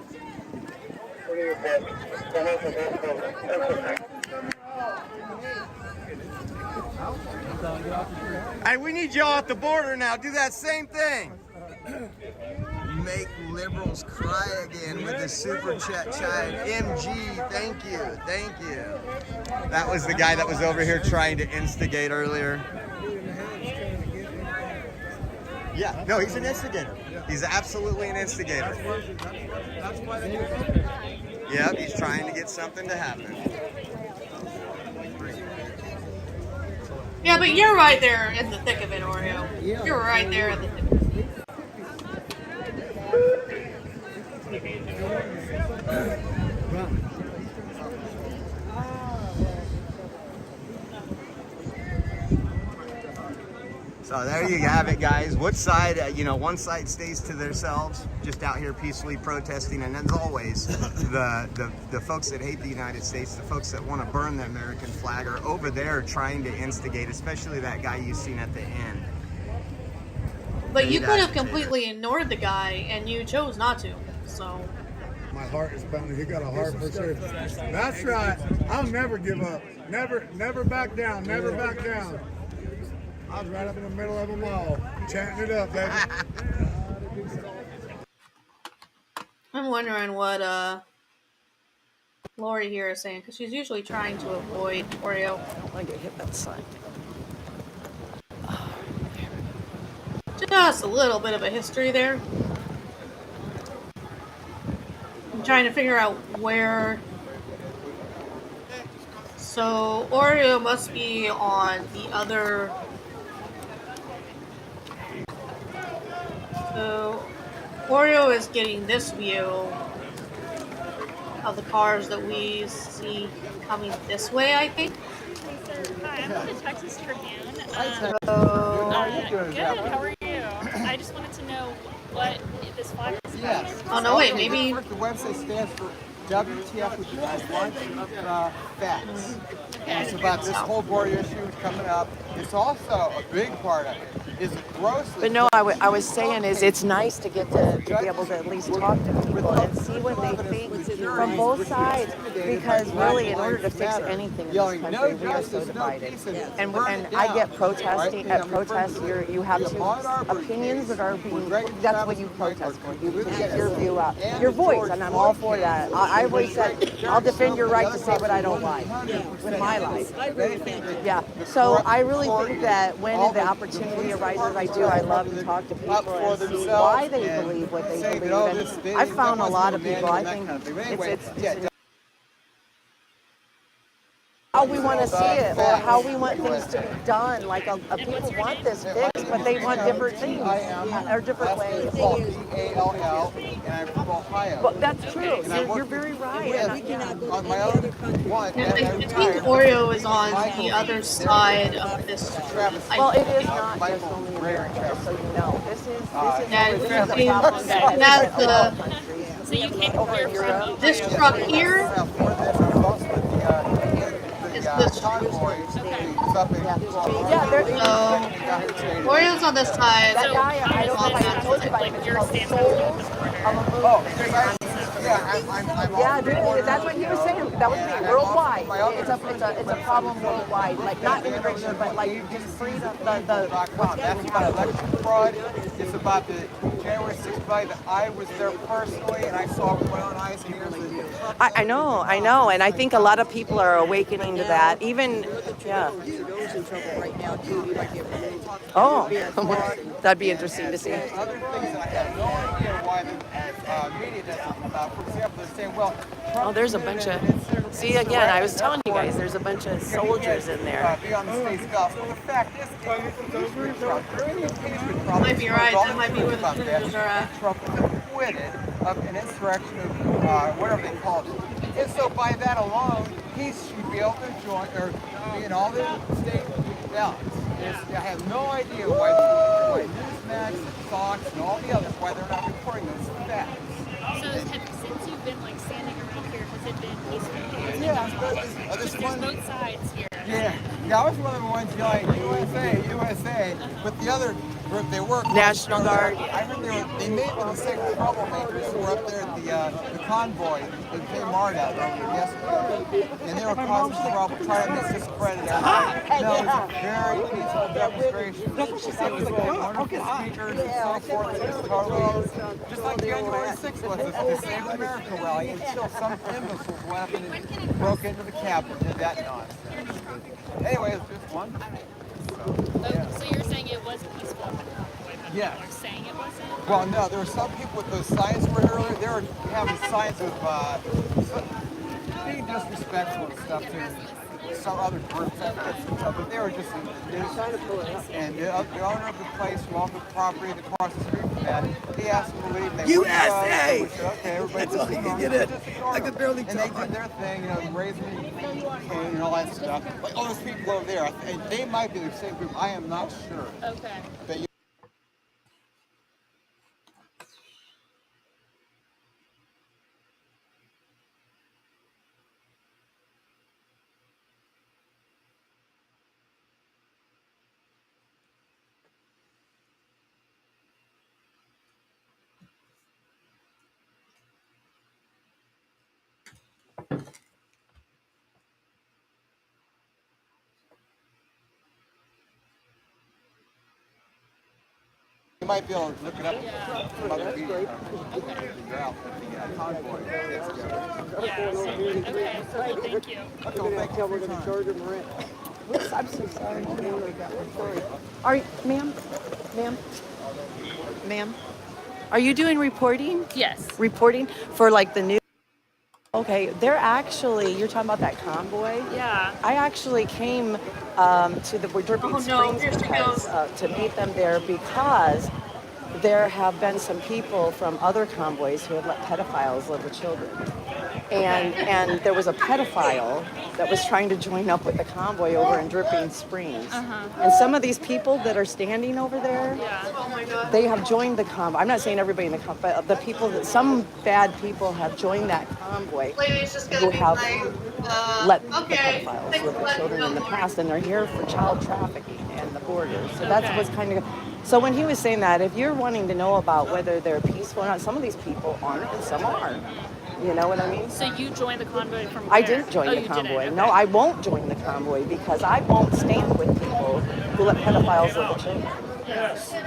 Hey, we need y'all at the border now. Do that same thing. Make liberals cry again with the super chat child. MG, thank you, thank you. That was the guy that was over here trying to instigate earlier. Yeah, no, he's an instigator. He's absolutely an instigator. Yep, he's trying to get something to happen. Yeah, but you're right there in the thick of it, Oreo. You're right there in the thick of it. So there you have it, guys. What side, one side stays to themselves, just out here peacefully protesting, and as always, the folks that hate the United States, the folks that want to burn the American flag are over there trying to instigate, especially that guy you've seen at the end. But you could have completely ignored the guy, and you chose not to, so... My heart is pounding. He got a heart for sure. That's right. I'll never give up. Never back down. Never back down. I was right up in the middle of them all, chanting it up, baby. I'm wondering what Lori here is saying, because she's usually trying to avoid Oreo. I get hit that side. Just a little bit of a history there. I'm trying to figure out where. So Oreo must be on the other. So Oreo is getting this view of the cars that we see coming this way, I think. Hi, I'm from the Texas Tribune. Good. How are you? I just wanted to know what this flag is about. Yes. Oh no, wait, maybe. The website stands for WTF, which is Launch of Facts. It's about this whole border issue coming up. It's also a big part of it. Is grossly. But no, I was saying is it's nice to get to be able to at least talk to people and see what they think from both sides, because really in order to fix anything in this country we are so divided. And I get protesting at protests. You have two opinions that are being. That's what you protest for. You get your view out, your voice, and I'm all for that. I always said I'll defend your right to say what I don't like with my life. Yeah. So I really think that when the opportunity arises, I love to talk to people and see why they believe what they believe. And I've found a lot of people. I think it's how we want to see it, or how we want things to be done. Like people want this fixed, but they want different things or different ways. B-A-L-L, and I'm from Ohio. But that's true. You're very right. On my own one. I think Oreo is on the other side of this. Well, it is not just only America, so you know. This is That's the So you came over here in Europe. from This truck here is this truck. Yeah, there. So Orioles on this side. That guy, I don't know if I told you about him. It's called Souls of a Movement. Yeah, dude, that's what he was saying. That was me. Worldwide, it's a problem worldwide. Like not immigration, but like just freedom. The what's That's about election fraud. It's about the January 6th fight that I was there personally and I saw with my own eyes and ears. I know, and I think a lot of people are awakening to that. Even, yeah. Oh, that'd be interesting to see. Other things that I have no idea why the media doesn't come out. For example, they're saying, well, Oh, there's a bunch of. See, again, I was telling you guys, there's a bunch of soldiers in there. Beyond the state's Gulf. Well, the fact is, Might be right. That might be where the soldiers are at. Trump was acquitted of an insurrection of whatever they call it. And so by that alone, he should be able to join or be in all the state ballots. I have no idea why Newsmax and Fox and all the others, why they're not reporting those facts. So since you've been like standing around here, has it been peaceful? Yeah, there's both sides here. Yeah, I was one of the ones yelling USA, but the other group they were National Guard. I remember they may have been the same troublemakers who were up there at the convoy that came hard out there yesterday, and they were causing trouble, trying to discredit everything. No, it was a very peaceful demonstration. It was wonderful speakers and so forth. It was totally just like January 6th was the Save America rally until some imbeciles went up and broke into the Capitol and did that nonsense. Anyway, it's just one. So you're saying it was peaceful? Yeah. Or saying it wasn't? Well, no, there were some people with those signs were earlier. They were having signs of being disrespectful and stuff to some other groups and stuff, but they were just and the owner of the place who owned the property across the street from that, he asked them to leave. They USA! We said, okay, everybody That's all you can get in. I could barely and they did their thing, raising cane and all that stuff. But all those people over there, and they might be the same group. I am not sure. Okay. But you might be able to look it up from other media. Convoy. Okay, thank you. Oops, I'm so sorry. Are you, ma'am? Are you doing reporting? Yes. Reporting for like the news? Okay, they're actually, you're talking about that convoy? Yeah. I actually came to the Dripping Springs here she because, to meet them there because there have been some people from other convoys who have let pedophiles live with children. And there was a pedophile that was trying to join up with the convoy over in Dripping Springs. And some of these people that are standing over there, they have joined the convoy. I'm not saying everybody in the convoy, but the people that some bad people have joined that convoy who have let the pedophiles live with children in the past, and they're here for child trafficking and the border. So that's what's kind of. So when he was saying that, if you're wanting to know about whether they're peaceful or not, some of these people aren't and some are. You know what I mean? So you joined the convoy from where? I didn't join the convoy. Okay. No, I won't join the convoy because I won't stand with people who let pedophiles live with children.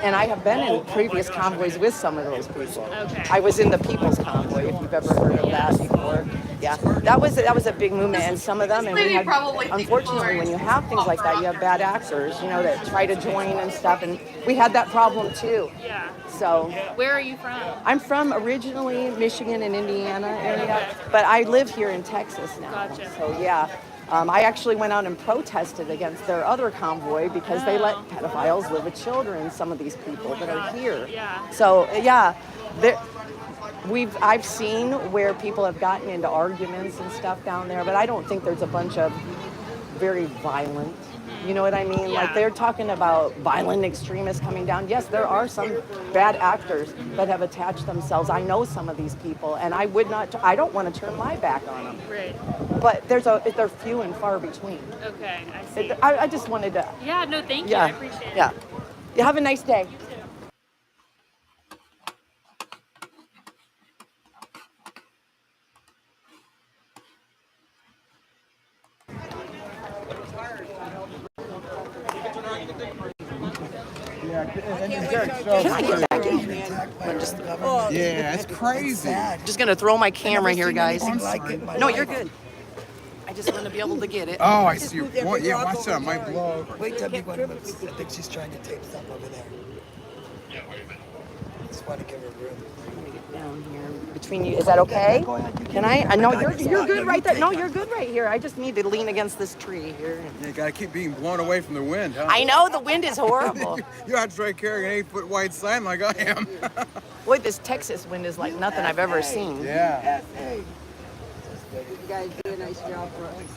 And I have been in previous convoys with some of those people. Okay. I was in the People's Convoy, if you've ever heard of that before. Yeah, that was a big movement, and some of them, and we had, unfortunately, when you have things like that, you have bad actors, that try to join and stuff, and we had that problem too. Yeah. So. Where are you from? I'm from originally Michigan and Indiana area, but I live here in Texas now. Gotcha. So yeah. I actually went out and protested against their other convoy because they let pedophiles live with children, some of these people that are here. Yeah. So, yeah, I've seen where people have gotten into arguments and stuff down there, but I don't think there's a bunch of very violent. You know what I mean? Like they're talking about violent extremists coming down. Yes, there are some bad actors that have attached themselves. I know some of these people, and I don't want to turn my back on them. Right. But they're few and far between. Okay, I see. I just wanted to. Yeah, no, thank you. I appreciate it. Yeah. You have a nice day. You too. Can I get back in here? Yeah, it's crazy. Just gonna throw my camera here, guys. No, you're good. I just want to be able to get it. Oh, I see. Well, yeah, watch that. My blog. Wait till Big One moves. I think she's trying to tape something over there. Just want to give her room. Down here between you, is that okay? Can I? I know you're good right there. No, you're good right here. I just need to lean against this tree here. You gotta keep being blown away from the wind, huh? I know the wind is horrible. You're out to try carrying an 8-foot wide sign like I am. Boy, this Texas wind is like nothing I've ever seen. Yeah. You guys do a nice job for us.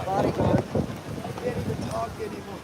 Bodyguard. I can't even talk anymore.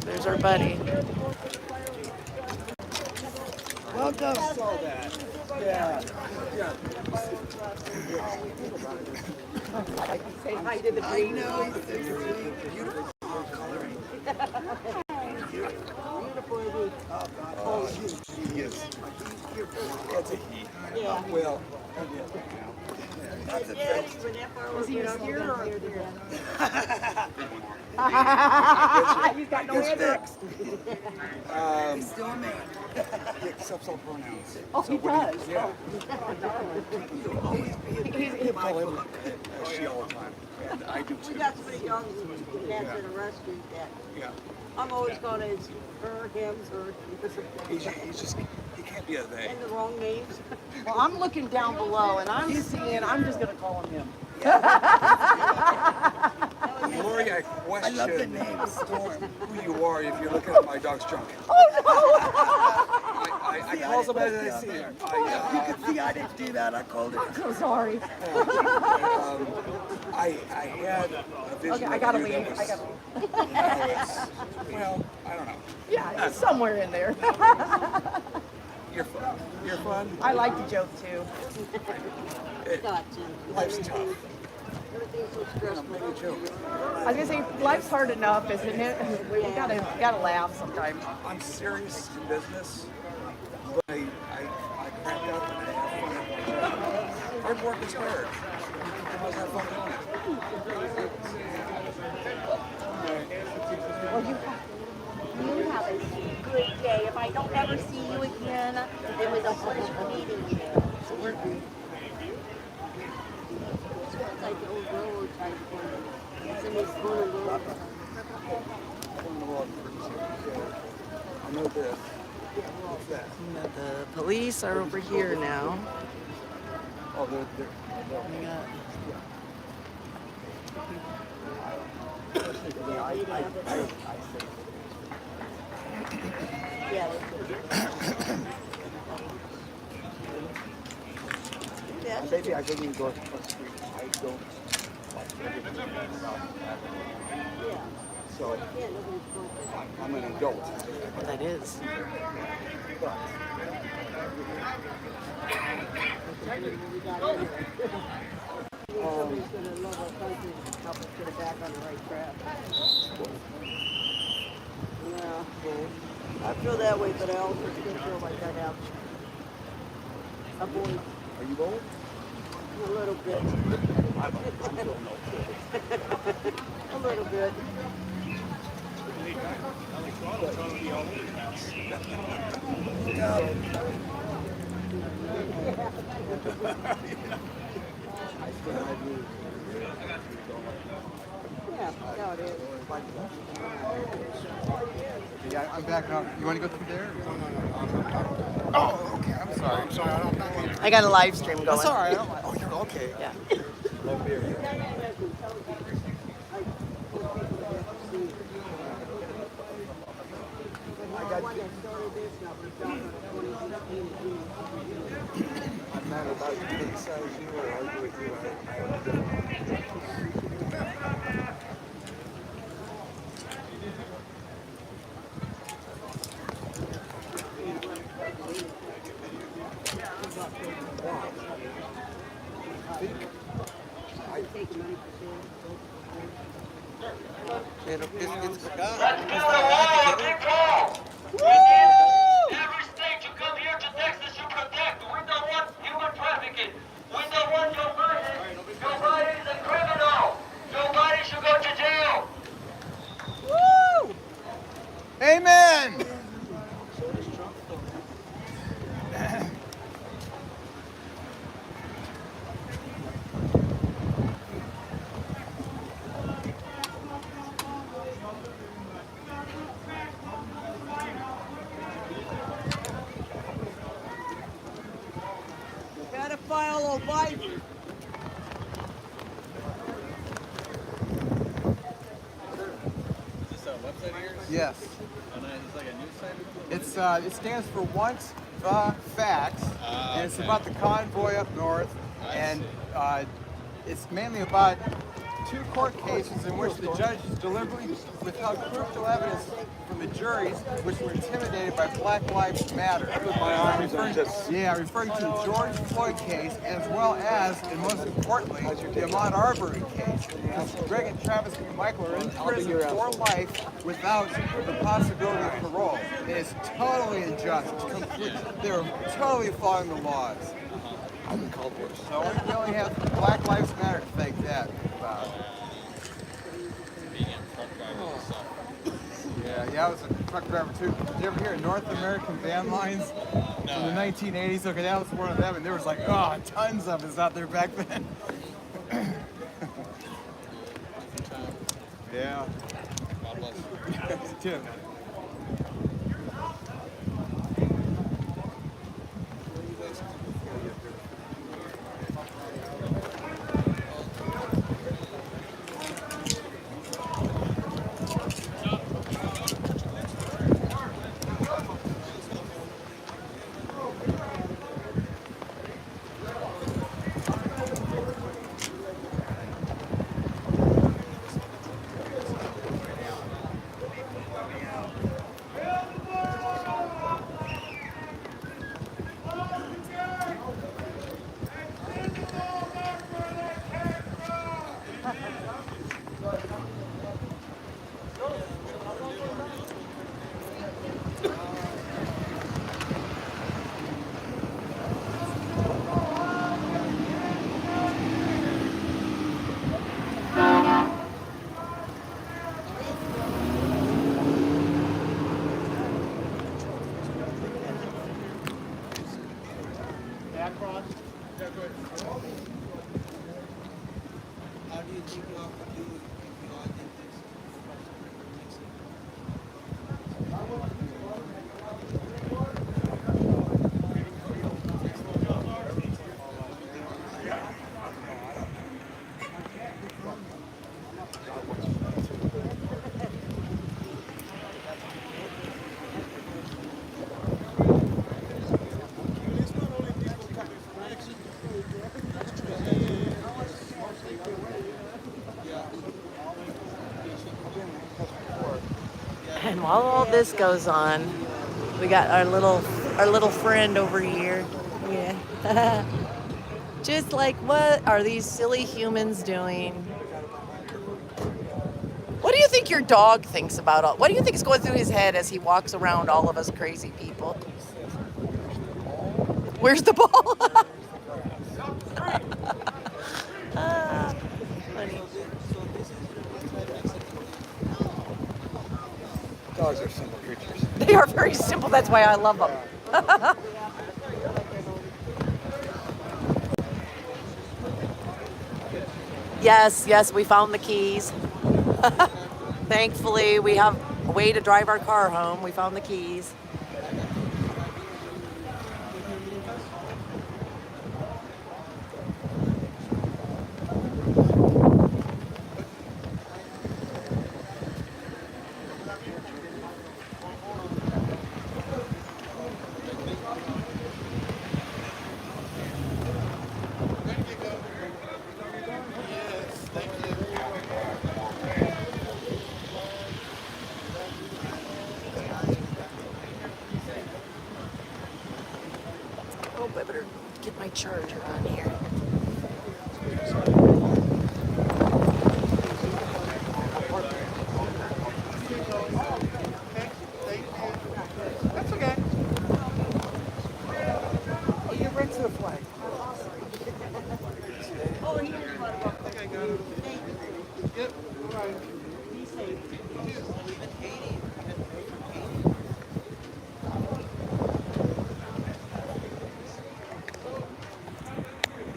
There's our buddy. Welcome. Yeah. Say hi to the I know he's beautiful coloring. Beautiful. Oh, he is. That's a he. Yeah. Well. That's a thing. Is he here or here? He's got no hair. He's still a man. He accepts all pronouns. Oh, he does. Yeah. He'll always be my book. She all the time. And I do too. We got somebody young cats in a restaurant that I'm always going to her, him, her. He's just, he can't be a they. And the wrong names. Well, I'm looking down below and I'm just going to call him him. Lori, I question love the name Storm, who you are if you're looking at my dog's junk. I call somebody that I see her. You can see I didn't do that. I called it. I'm so sorry. I had a vision. Okay, I gotta of you leave. that was, well, I don't know. Yeah, it's somewhere in there. You're fun. You're fun. I like to joke too. Life's tough. Everything's so stressful. I was gonna say life's hard enough, isn't it? You gotta laugh sometimes. I'm serious in business, but I crack up and I have fun at my job. Hard work is hard. I must have fun doing it. Well, you have a good day. If I don't ever see you again, it was a pleasure meeting you. So we're good. It's like the old railroad type thing. Somebody's going to go. I know this. What's that? The police are over here now. Oh, they're We got maybe I didn't even go across the street. I don't like everything about that. So I'm an adult. that is. But Somebody's going to love our country and help us get it back on the right track. Yeah, I feel that way, but I also still feel like I have a voice. are you old? A little bit. I'm feeling okay. A little bit. Yeah, no, it is. Yeah, I'm back up. You want to go through there? Oh, okay. I'm sorry. I'm sorry. I got a live stream going. That's all right. I don't mind. Oh, you're okay. Yeah. No beer. I'm not about to criticize you or argue with you. It's Every state you come here to Texas, you protect. We don't want human trafficking. We don't want Joe Biden. Joe Biden is a criminal. Joe Biden should go to jail. Woo! Amen. Pedophile Biden. Is this a website of yours? Yes. Oh, nice. It's like a news site? It's it stands for Once Facts, and it's okay. about the convoy up north, and it's mainly about 2 court cases in which the judges deliberately withheld crucial evidence from the juries, which were intimidated by Black Lives Matter. Referring to the George Floyd case, as well as, and most importantly, the Ahmaud Arbery case. Greg and Travis McMichael are in prison for life without the possibility of parole. It is totally unjust. They're totally following the laws. So we only have Black Lives Matter to thank that about. Yeah, I was a truck driver too. Did you ever hear of North American van lines in the 1980s? Okay, that was one of them, and there was like, tons of us out there back then. Yeah. God bless. Tim. How do you think you have to do if you all did this? And while all this goes on, we got our little friend over here. Yeah. Just like, what are these silly humans doing? What do you think your dog thinks about all? What do you think is going through his head as he walks around all of us crazy people? Where's the ball? Dogs are simple creatures. They are very simple. That's why I love them. Yes, yes, we found the keys. Thankfully, we have a way to drive our car home. We found the keys. Oh, I better get my charger on here. That's okay. Oh, you're right to the flag. Oh, and here's what about the Okay, got it. Yep. All right. Be safe.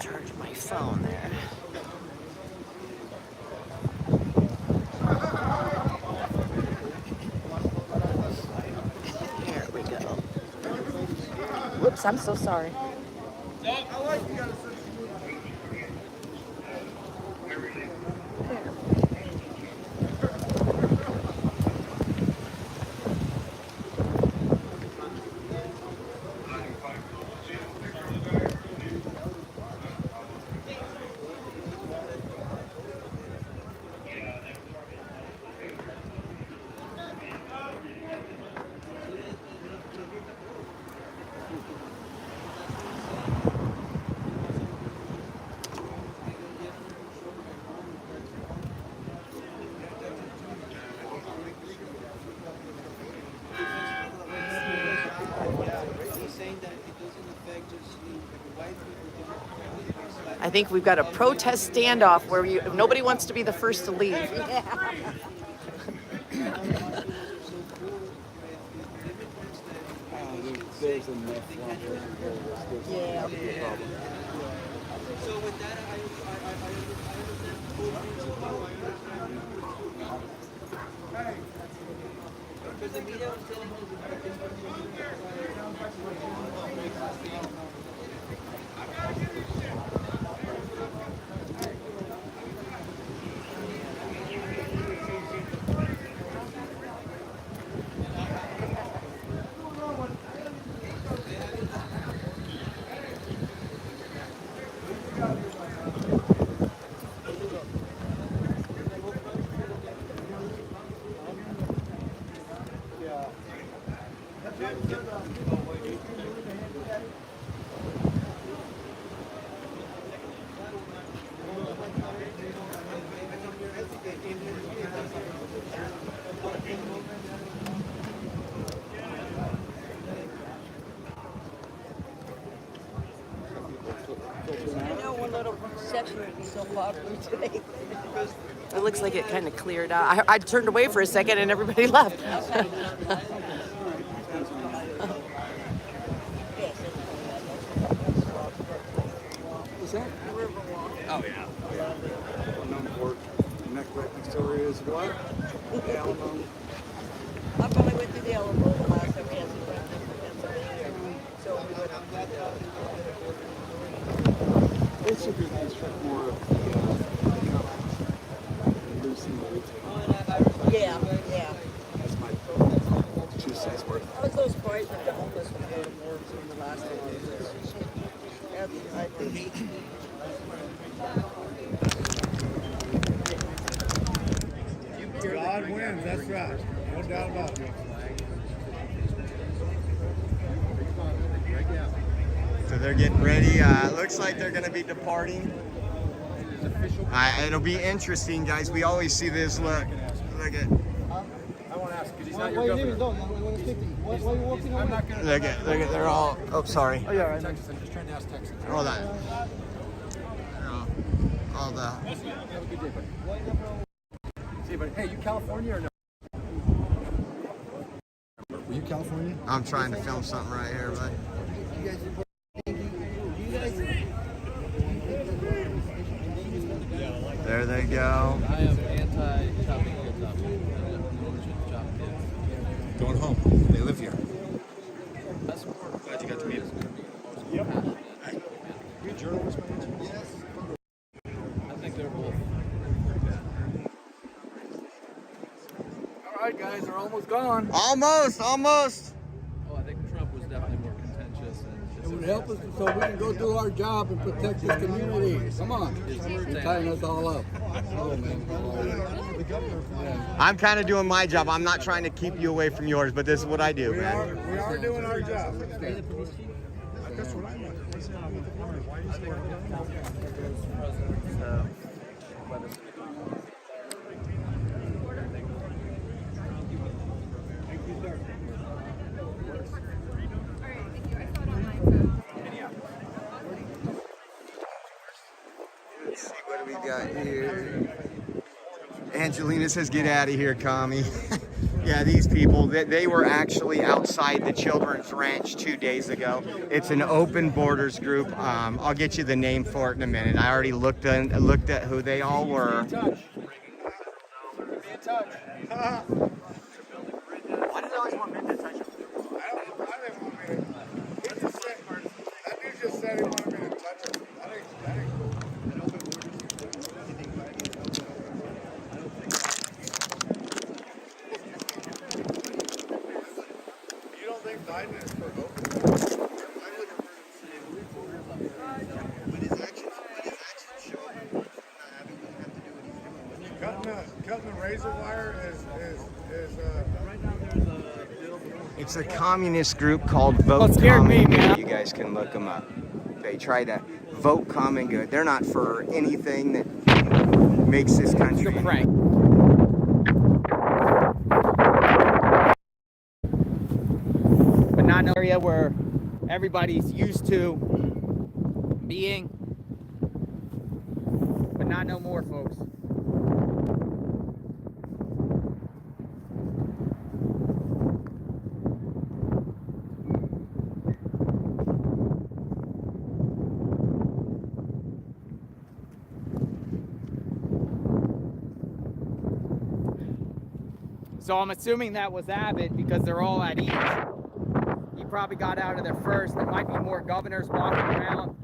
Charge my phone there. There we go. Whoops, I'm so sorry. I think we've got a protest standoff where nobody wants to be the first to leave. There's enough water here. Yeah. So with that, I understand. Because the media was telling I know one little section would be so popular today. It looks like it kind of cleared out. I turned away for a second and everybody left. What's that? Oh, yeah. Known for the next right next door is what? The Alamo. I've only went through the Alamo the last time we had some friends in Pennsylvania. So we went up that Basically, they instruct more of the loosening the retail. Yeah, yeah. That's my 2 cents worth. I was so surprised that the homeless would go to more than the last one. I think. God wins, that's right. No doubt about it. So they're getting ready. Looks like they're going to be departing. It'll be interesting, guys. We always see this. Look at. I want to ask, because he's not your governor. Why are you walking away? I'm not going to. Look at. They're all. Oh, sorry. Oh, yeah, Texas. I'm just trying to ask Texas. All that. All the. Have a good day, buddy. See you, buddy. Hey, you California or no? California? I'm trying to film something right here, bud. There they go. I am anti-chopping hilltop. Going home. They live here. Glad you got to meet him. Yep. You a journalist, man? Yes. I think they're both. All right, guys, they're almost gone. Almost. Oh, I think Trump was definitely more contentious. It would help us so we can go do our job and protect this community. Come on. You're tying us all up. Oh, man. I'm kind of doing my job. I'm not trying to keep you away from yours, but this is what I do, man. We are doing our job. That's what I meant. Let's see, what do we got here? Angelina says, get out of here, commie. Yeah, these people, they were actually outside the children's ranch 2 days ago. It's an open borders group. I'll get you the name for it in a minute. I already looked at who they all were. Be in touch. Why did I always want men to touch him? I didn't want me to. He just said, that dude just said he wanted me to touch him. That ain't cool. You don't think Biden is for open? But his actions show him not having to have to do what he's doing. Cutting the razor wire is It's a communist group called Vote Well, it scared me, Common man. Good. You guys can look them up. They try to vote common good. They're not for anything that makes this country. It's a prank. But not an area where everybody's used to being. But not no more, folks. So I'm assuming that was Abbott because they're all at ease. He probably got out of there first. There might be more governors walking around.